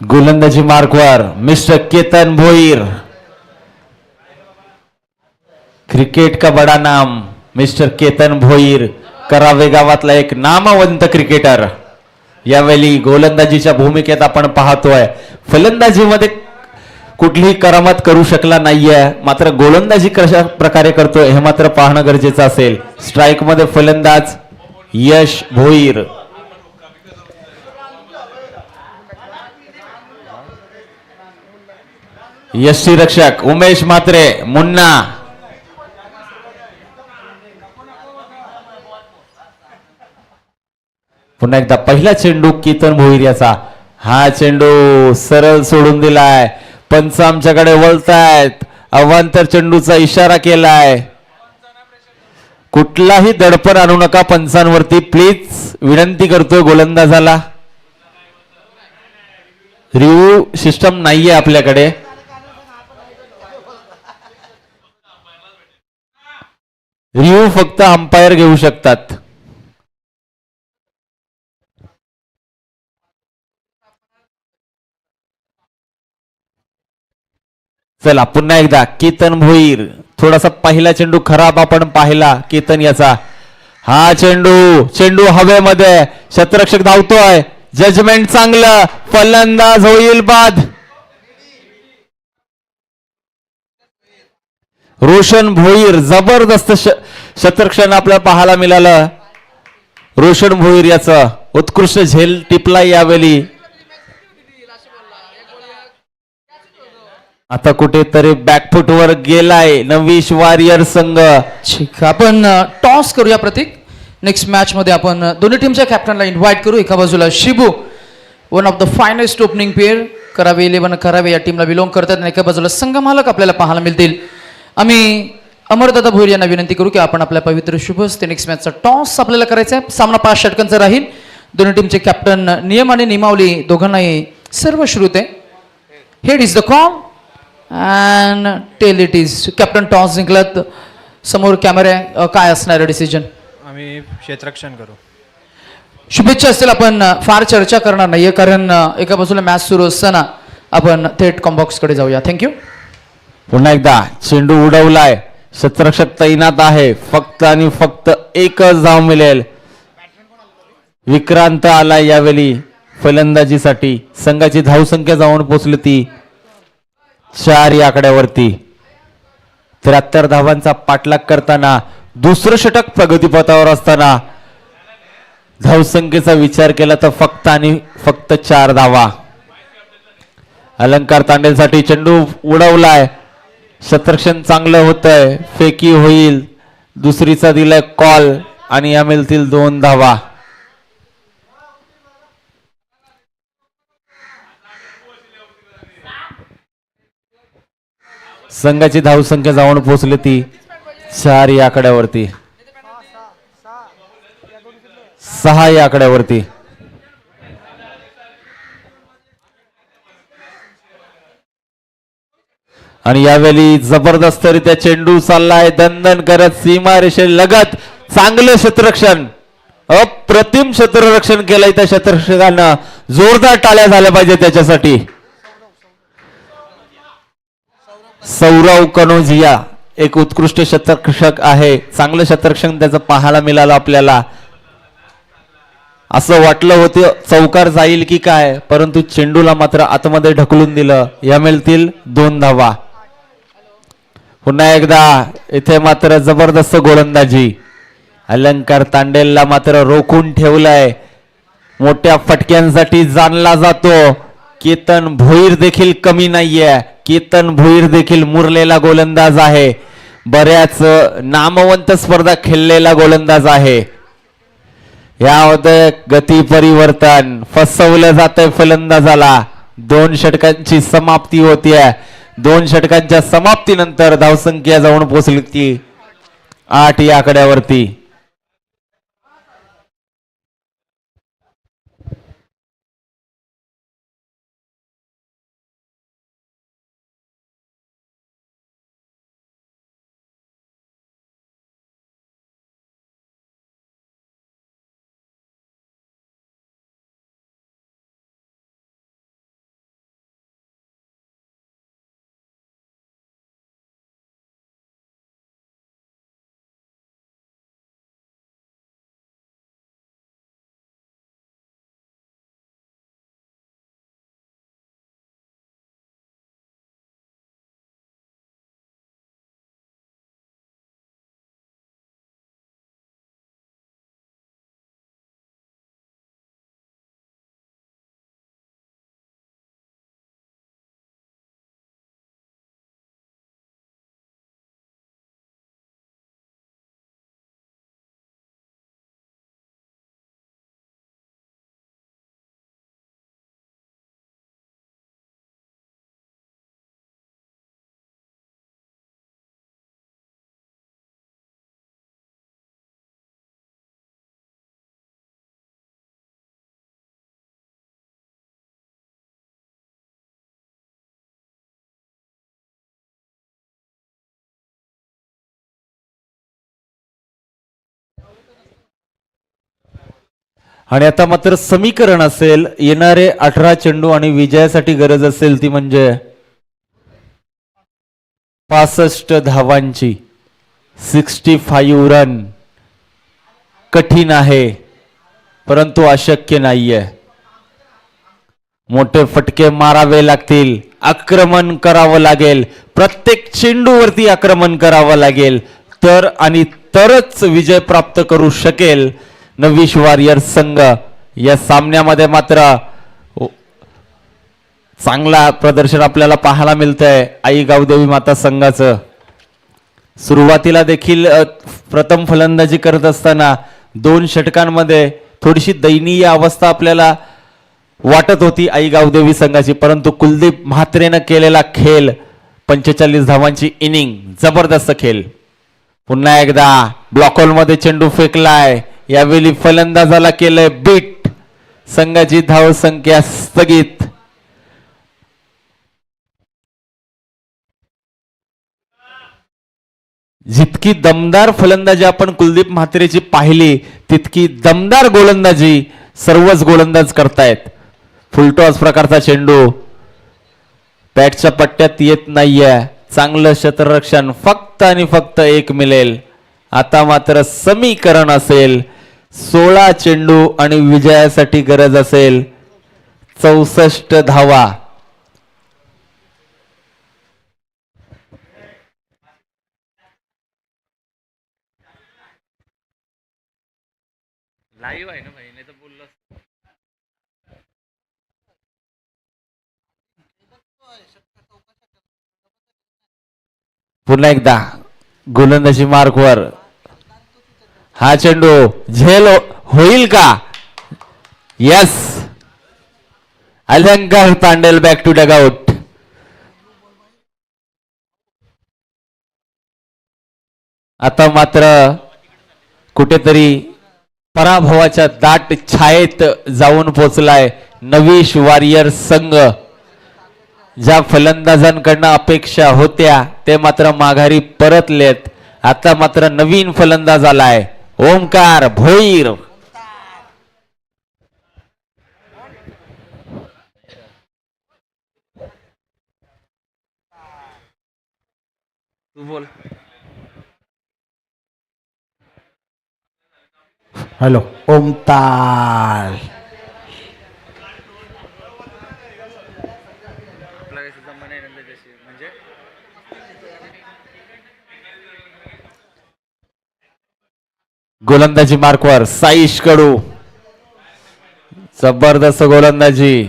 गोलंदाजी मार्कवर मिस्टर केतन भोईर. क्रिकेट का बडा नाम मिस्टर केतन भोईर, करावे गावातला एक नामवंत क्रिकेटर. यावेळी गोलंदाजीच्या भूमिकेत आपण पाहतोय. फलंदाजीमध्ये कुठलीही करामत करू शकला नाहीये, मात्र गोलंदाजी कशा प्रकारे करतोय हे मात्र पाहणं गरजेचं असेल. स्ट्राईक मध्ये फलंदाज यश भोईर. यष्टीरक्षक उमेश म्हात्रे मुन्ना. पुन्हा एकदा पहिला चेंडू केतन भोईर याचा. हा चेंडू सरळ सोडून दिलाय. पंच आमच्याकडे वळतायत. अवांतर चेंडूचा इशारा केलाय. कुठलाही दडपण आणू नका पंचांवरती प्लीज विनंती करतोय गोलंदाजाला. रिव्ह्यू सिस्टम नाहीये आपल्याकडे. रिव्ह्यू फक्त अंपायर घेऊ शकतात. चला पुन्हा एकदा केतन भोईर. थोडासा पहिला चेंडू खराब आपण पाहिला केतन याचा. हा चेंडू हवेमध्ये. क्षेत्ररक्षक धावतोय. जजमेंट चांगलं. फलंदाज होईल बाद. रोशन भोईर. जबरदस्त क्षेत्ररक्षण आपल्याला पाहायला मिळालं. रोशन भोईर याचं उत्कृष्ट झेल टिपला यावेळी. आता कुठेतरी बॅकफुटवर गेलाय नवीश वॉरियर संघ. ठीक, आपण टॉस करूया प्रतीक. नेक्स्ट मॅच मध्ये आपण दोन्ही टीमच्या कॅप्टनला इन्व्हाइट करू. एका बाजूला Shibu, one of the finest opening pair, करावे 11 करावे या टीमला बिलॉंग करतात, आणि एका बाजूला संघ मालक आपल्याला पाहायला मिळतील. आम्ही अमरदादा भोईर यांना विनंती करू की आपण आपल्या पवित्र शुभ हस्ते नेक्स्ट मॅचचा टॉस आपल्याला करायचा आहे. सामना 5 षटकांचा राहील. दोन्ही टीमचे कॅप्टन नियम आणि नियमावली दोघांनाही सर्व श्रुत आहे. Head is the call and tail it is. Captain toss जिंकलात. समोर कॅमेरा. काय असणार डिसिजन? आम्ही क्षेत्ररक्षण करू. शुभेच्छा असतील. आपण फार चर्चा करणार नाहीये कारण एका बाजूला मॅच सुरू असताना आपण थेट कॉम्बॉक्सकडे जाऊया. थँक्यू. पुन्हा एकदा चेंडू उडवलाय. क्षेत्ररक्षक तैनात आहे. फक्त आणि फक्त एकच धाव मिळेल. विक्रांत आलाय यावेळी फलंदाजीसाठी. संघाची धावसंख्या जाऊन पोहोचली ती 4 या आकड्यावरती. 73 धावांचा पाठलाग करताना दुसरं षटक प्रगतीपथावर असताना धावसंख्येचा विचार केला तर फक्त आणि फक्त 4 धावा. अलंकार तांडेलसाठी चेंडू उडवलाय. क्षेत्ररक्षण चांगलं होतंय. फेकी होईल. दुसरीचा दिलाय कॉल आणि या मिळतील 2 धावा. संघाची धावसंख्या जाऊन पोहोचली ती 4 या आकड्यावरती, 6 या आकड्यावरती. आणि यावेळी जबरदस्तरित्या चेंडू चाललाय दणदण करत सीमारेषे लगत. चांगलं क्षेत्ररक्षण, अप्रतिम क्षेत्ररक्षण केलंय त्या क्षेत्ररक्षकानं. जोरदार टाळ्या झाल्या पाहिजे त्याच्यासाठी. सौरव कनोजिया एक उत्कृष्ट क्षेत्ररक्षक आहे. चांगलं क्षेत्ररक्षण त्याचं पाहायला मिळालं आपल्याला. असं वाटलं होतं चौकार जाईल की काय, परंतु चेंडूला मात्र आतमध्ये ढकलून दिलं. या मिळतील 2 धावा. पुन्हा एकदा इथे मात्र जबरदस्त गोलंदाजी. अलंकार तांडेलला मात्र रोखून ठेवलंय. मोठ्या फटक्यांसाठी जाणला जातो. केतन भोईर देखील कमी नाहीये. केतन भोईर देखील मुरलेला गोलंदाज आहे. बऱ्याच नामवंत स्पर्धा खेळलेला गोलंदाज आहे. यामध्ये गती परिवर्तन फसवलं जातंय फलंदाजाला. 2 षटकांची समाप्ती होतीये. 2 षटकांच्या समाप्तीनंतर धावसंख्या जाऊन पोहोचली ती 8 या आकड्यावरती. आणि आता मात्र समीकरण असेल येणारे 18 चेंडू आणि विजयासाठी गरज असेल ती म्हणजे 65 धावांची. 65 रन. कठीण आहे परंतु अशक्य नाहीये. मोठे फटके मारावे लागतील. आक्रमण करावं लागेल. प्रत्येक चेंडूवरती आक्रमण करावं लागेल तर आणि तरच विजय प्राप्त करू शकेल नवीश वॉरियर्स संघ. या सामन्यामध्ये मात्र चांगला प्रदर्शन आपल्याला पाहायला मिळतंय आई गावदेवी माता संघाचं. सुरुवातीला देखील प्रथम फलंदाजी करत असताना 2 षटकांमध्ये थोडीशी दयनीय अवस्था आपल्याला वाटत होती आई गावदेवी संघाची, परंतु कुलदीप म्हात्रेनं केलेला खेळ 45 धावांची इनिंग जबरदस्त खेळ. पुन्हा एकदा ब्लॉक होल मध्ये चेंडू फेकलाय. यावेळी फलंदाजाला केलंय बीट. संघाची धाव संख्या स्थगित. जितकी दमदार फलंदाजी आपण कुलदीप म्हात्रेची पाहिली तितकी दमदार गोलंदाजी सर्वच गोलंदाज करतायत. फुलटॉस प्रकारचा चेंडू बॅटच्या पट्ट्यात येत नाहीये. चांगलं क्षेत्ररक्षण फक्त आणि फक्त 1 मिळेल. आता मात्र समीकरण असेल 16 चेंडू आणि विजयासाठी गरज असेल 64 धावा. लाईव्ह आहे ना भाई, नाही तर बोललो. पुन्हा एकदा गोलंदाजी मार्कवर हा चेंडू झेल होईल का? यस, अलंकार तांडेल बॅक टू डगआउट. आता मात्र कुठेतरी पराभवाच्या दाट छायेत जाऊन पोचलाय नवीश वॉरियर संघ. ज्या फलंदाजांकडनं अपेक्षा होत्या ते मात्र माघारी परतलेत. आता मात्र नवीन फलंदाज आलाय ओमकार भोईर. हॅलो ओमताल. गोलंदाजी मार्कवर साईश कडू. जबरदस्त गोलंदाजी,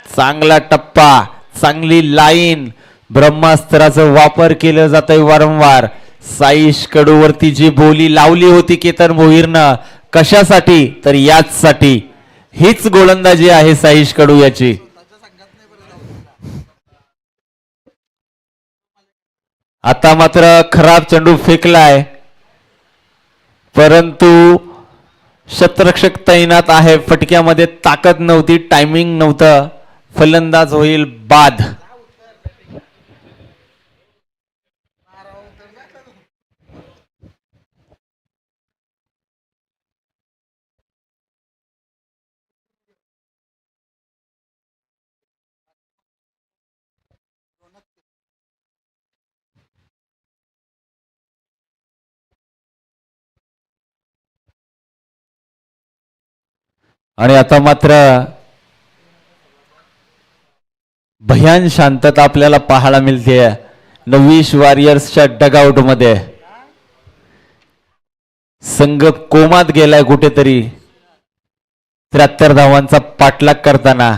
चांगला टप्पा, चांगली लाईन, ब्रह्मास्त्राचा वापर केला जातोय वारंवार. साईश कडूवरती जी बोली लावली होती केतन भोईरनं, कशासाठी तर याच साठी. हीच गोलंदाजी आहे साईश कडू याची. आता मात्र खराब चेंडू फेकलाय, परंतु शतरक्षक तैनात आहे. फटक्यामध्ये ताकद नव्हती, टायमिंग नव्हतं. फलंदाज होईल बाद. आणि आता मात्र भयान शांतता आपल्याला पाहायला मिळते नवीश वॉरियर्सच्या डगआउट मध्ये. संघ कोमात गेलाय कुठेतरी 73 धावांचा पाठलाग करताना.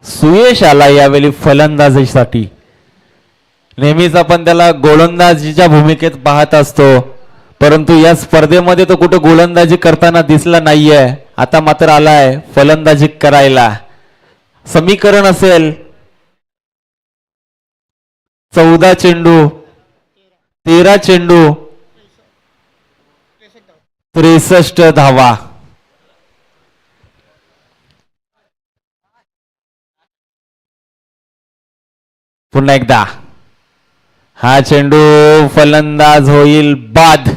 सुयश आला यावेळी फलंदाजीसाठी. नेहमीच आपण त्याला गोलंदाजीच्या भूमिकेत पाहत असतो, परंतु या स्पर्धेमध्ये तो कुठे गोलंदाजी करताना दिसला नाहीये. आता मात्र आलाय फलंदाजी करायला. समीकरण असेल 14 चेंडू 13 चेंडू 63 धावा. पुन्हा एकदा हा चेंडू फलंदाज होईल बाद.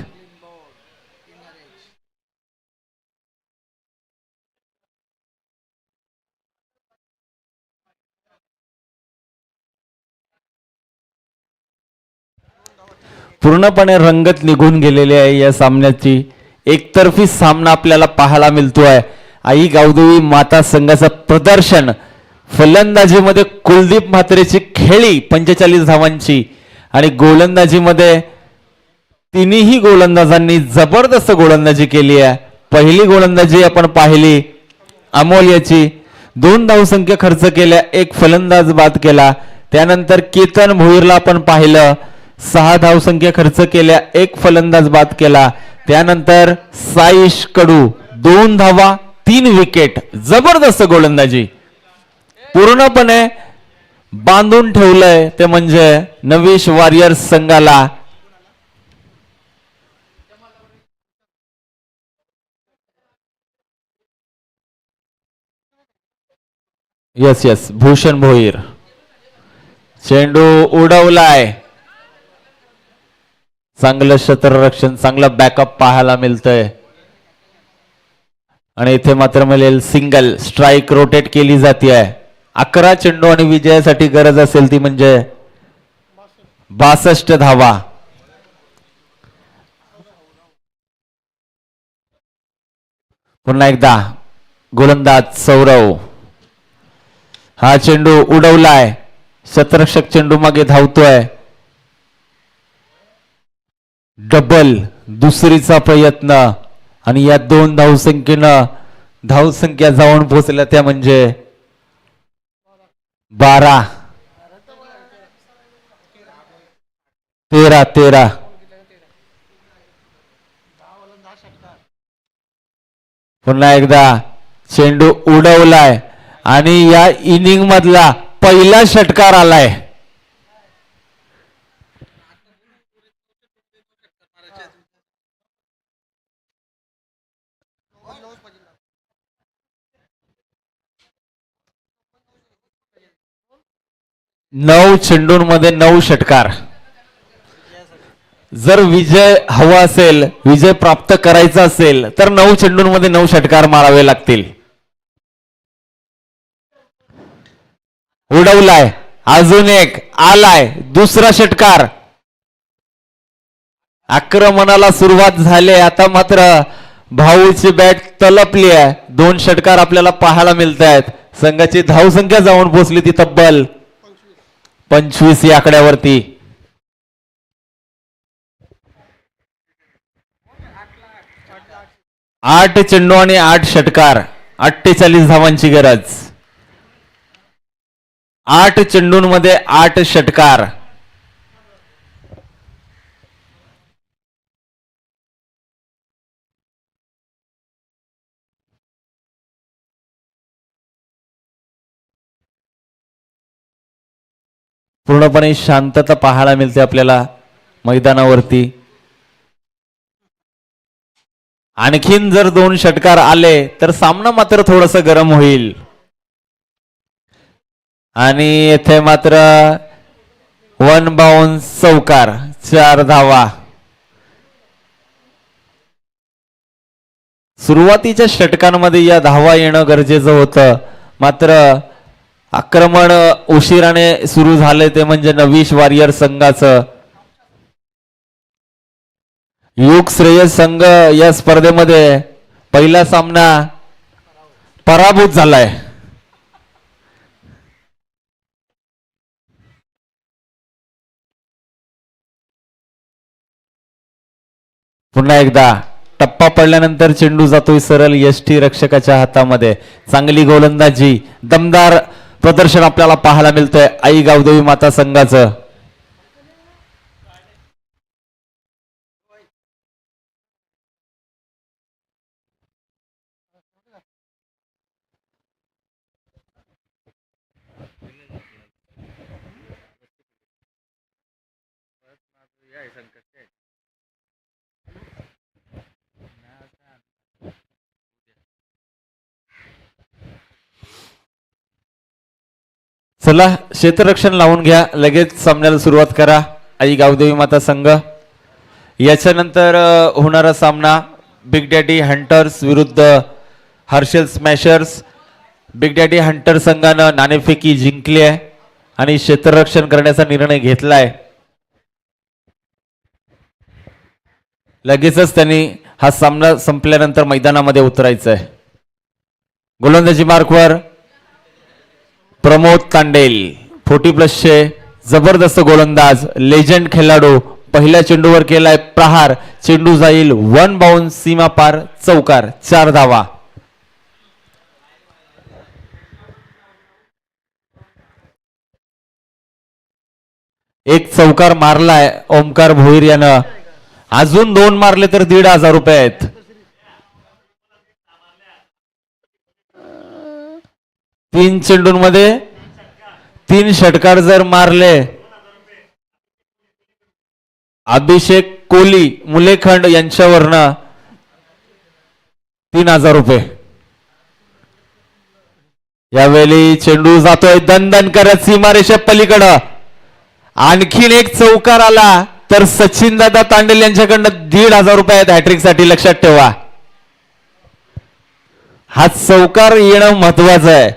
पूर्णपणे रंगत निघून गेलेली आहे या सामन्याची. एकतर्फी सामना आपल्याला पाहायला मिळतोय. आई गावदेवी माता संघाचं प्रदर्शन. फलंदाजीमध्ये कुलदीप म्हात्रेची खेळी 45 धावांची आणि गोलंदाजीमध्ये तिन्ही गोलंदाजांनी जबरदस्त गोलंदाजी केली आहे. पहिली गोलंदाजी आपण पाहिली अमोल याची, 2 धावसंख्या खर्च केल्या, 1 फलंदाज बाद केला. त्यानंतर केतन भोईरला आपण पाहिलं, 6 धावसंख्या खर्च केल्या, 1 फलंदाज बाद केला. त्यानंतर साईश कडू 2 धावा 3 विकेट. जबरदस्त गोलंदाजी, पूर्णपणे बांधून ठेवलंय ते म्हणजे नवीश वॉरियर्स संघाला. Yes yes Bhushan Bhoir. चेंडू उडवलाय. चांगलं क्षेत्ररक्षण, चांगलं बॅकअप पाहायला मिळतंय. आणि इथे मात्र मिळेल सिंगल. स्ट्राईक रोटेट केली जाते. 11 चेंडू आणि विजयासाठी गरज असेल ती म्हणजे 62 धावा. पुन्हा एकदा गोलंदाज सौरव. हा चेंडू उडवलाय. शतरक्षक चेंडू मागे धावतोय. डबल दुसरीचा प्रयत्न आणि या 2 धावसंख्येनं धावसंख्या जाऊन पोहोचल्या त्या म्हणजे 12 13. पुन्हा एकदा चेंडू उडवलाय आणि या इनिंग मधला पहिला षटकार आलाय. नऊ चेंडूंमध्ये 9 षटकार. जर विजय हवा असेल, विजय प्राप्त करायचा असेल तर 9 चेंडूंमध्ये 9 षटकार मारावे लागतील. उडवलाय, अजून एक आलाय, दुसरा षटकार. आक्रमणाला सुरुवात झाली. आता मात्र भाऊची बॅट तलपली आहे. 2 षटकार आपल्याला पाहायला मिळत आहेत. संघाची धावसंख्या जाऊन पोहोचली ती तब्बल 25 या आकड्यावरती. आठ चेंडू आणि 8 षटकार, 48 धावांची गरज. 8 चेंडूंमध्ये 8 षटकार. पूर्णपणे शांतता पाहायला मिळते आपल्याला मैदानावरती. आणखीन जर 2 षटकार आले तर सामना मात्र थोडस गरम होईल. आणि येथे मात्र 1 बाउन्स चौकार, 4 धावा. सुरुवातीच्या षटकांमध्ये या धावा येणं गरजेचं होतं. मात्र आक्रमण उशिराने सुरू झाले ते म्हणजे नवीश वॉरियर संघाचं. युग श्रेयस संघ या स्पर्धेमध्ये पहिला सामना पराभूत झालाय. पुन्हा एकदा टप्पा पडल्यानंतर चेंडू जातोय सरळ यष्टी रक्षकाच्या हातामध्ये. चांगली गोलंदाजी, दमदार प्रदर्शन आपल्याला पाहायला मिळतंय आई गावदेवी माता संघाचं. चला क्षेत्ररक्षण लावून घ्या, लगेच सामन्याला सुरुवात करा. आई गावदेवी माता संघ. याच्यानंतर होणारा सामना बिग डॅडी हंटर्स विरुद्ध Harshal Smashers. Big daddy Hunter संघानं नाणेफेकी जिंकली आहे आणि क्षेत्ररक्षण करण्याचा निर्णय घेतलाय. लगेचच त्यांनी हा सामना संपल्यानंतर मैदानामध्ये उतरायचं आहे. गोलंदाजी मार्कवर प्रमोद तांडेल, 40+ जबरदस्त गोलंदाज, लेजंड खेळाडू. पहिल्या चेंडूवर केलाय प्रहार, चेंडू जाईल 1 बाउन्स सीमा पार, चौकार, 4 धावा. एक चौकार मारलाय ओमकार भोईर यानं. अजून 2 मारले तर 1,500 रुपये आहेत. तीन चेंडूंमध्ये 3 षटकार जर मारले अभिषेक कोली मुलेखंड यांच्यावरनं 3,000 रुपये. यावेळी चेंडू जातोय दणदण करत सीमारेषे पलीकडं. आणखीन एक चौकार आला तर सचिन दादा तांडेल यांच्याकडनं 1,500 रुपये आहेत हॅट्रिक साठी, लक्षात ठेवा. हा चौकार येणं महत्वाचं आहे,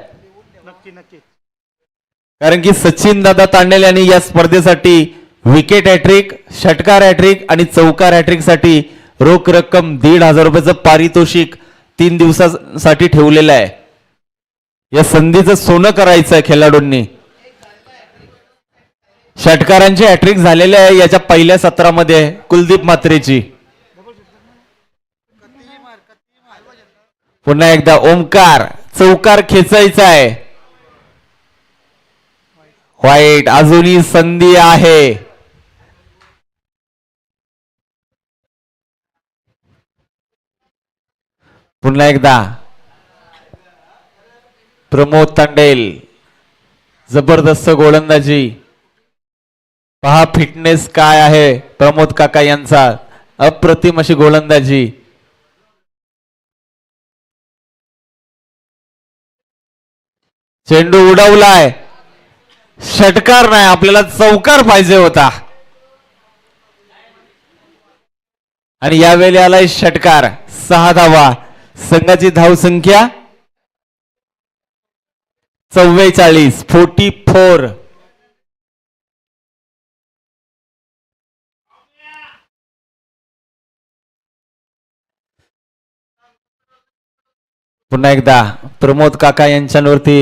कारण की सचिन दादा तांडेल यांनी या स्पर्धेसाठी विकेट हॅट्रिक, षटकार हॅट्रिक आणि चौकार हॅट्रिक साठी रोख रक्कम 1,500 रुपयाचं पारितोषिक 3 दिवसासाठी ठेवलेलं आहे. या संधीचं सोनं करायचं आहे खेळाडूंनी. षटकारांची हॅट्रिक झालेली आहे याच्या पहिल्या सत्रामध्ये कुलदीप म्हात्रेची. पुन्हा एकदा ओमकार, चौकार खेचायचा आहे. वाईट, अजूनही संधी आहे. पुन्हा एकदा प्रमोद तांडेल जबरदस्त गोलंदाजी. पहा फिटनेस काय आहे प्रमोद काका यांचा. अप्रतिम अशी गोलंदाजी. चेंडू उडवलाय. षटकार नाही, आपल्याला चौकार पाहिजे होता आणि यावेळी आलाय षटकार. 6 धावा. संघाची धावसंख्या 44. पुन्हा एकदा प्रमोद काका यांच्यावरती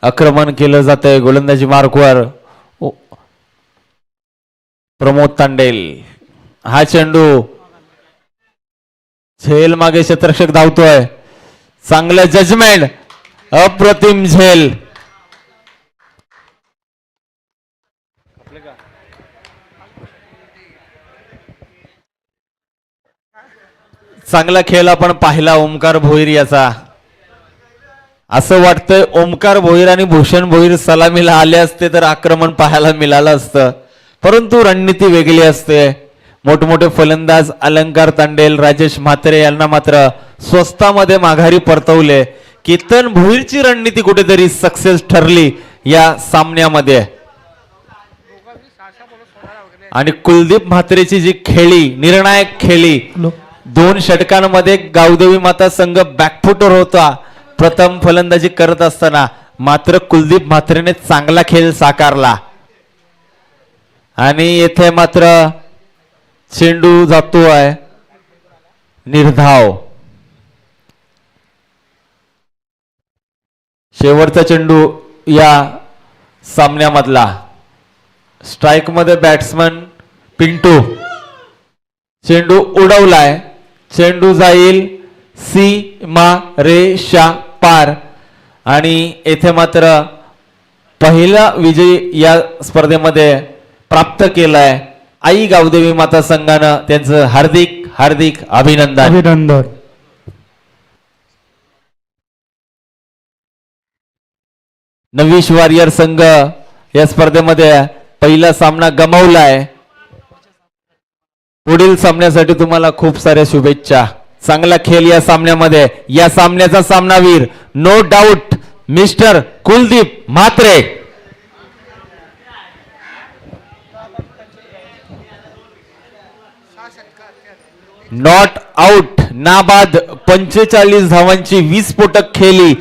आक्रमण केलं जातंय गोलंदाजी मार्कवर. प्रमोद तांडेल हा चेंडू झेल मागे क्षेत्ररक्षक धावतोय. चांगलं जजमेंट. अप्रतिम झेल. चांगला खेळ आपण पाहिला ओमकार भोईर याचा. असं वाटतंय ओमकार भोईर आणि भूषण भोईर सलामीला आले असते तर आक्रमण पाहायला मिळालं असतं, परंतु रणनीती वेगळी असते. मोठमोठे फलंदाज अलंकार तांडेल, राजेश म्हात्रे यांना मात्र स्वस्तामध्ये माघारी परतवले. केतन भोईरची रणनीती कुठेतरी सक्सेस ठरली या सामन्यामध्ये. आणि कुलदीप म्हात्रेची जी खेळी, निर्णायक खेळी, 2 षटकांमध्ये गावदेवी माता संघ बॅकफुटवर होता प्रथम फलंदाजी करत असताना, मात्र कुलदीप म्हात्रेने चांगला खेळ साकारला. आणि येथे मात्र चेंडू जातोय निर्धाव. शेवटचा चेंडू या सामन्यामधला. स्ट्राइक मध्ये बॅट्समन पिंटू. चेंडू उडवलाय. चेंडू जाईल सीमा रेषा पार. आणि येथे मात्र पहिला विजय या स्पर्धेमध्ये प्राप्त केलाय आई गावदेवी माता संघानं. त्यांचं हार्दिक हार्दिक अभिनंदन. नवीश वारियर संघ या स्पर्धेमध्ये पहिला सामना गमावलाय. पुढील सामन्यासाठी तुम्हाला खूप साऱ्या शुभेच्छा. चांगला खेळ या सामन्यामध्ये. या सामन्याचा सामनावीर no doubt mister Kuldeep Mhatre. Not out नाबाद 45 धावांची 20 स्फोटक खेळी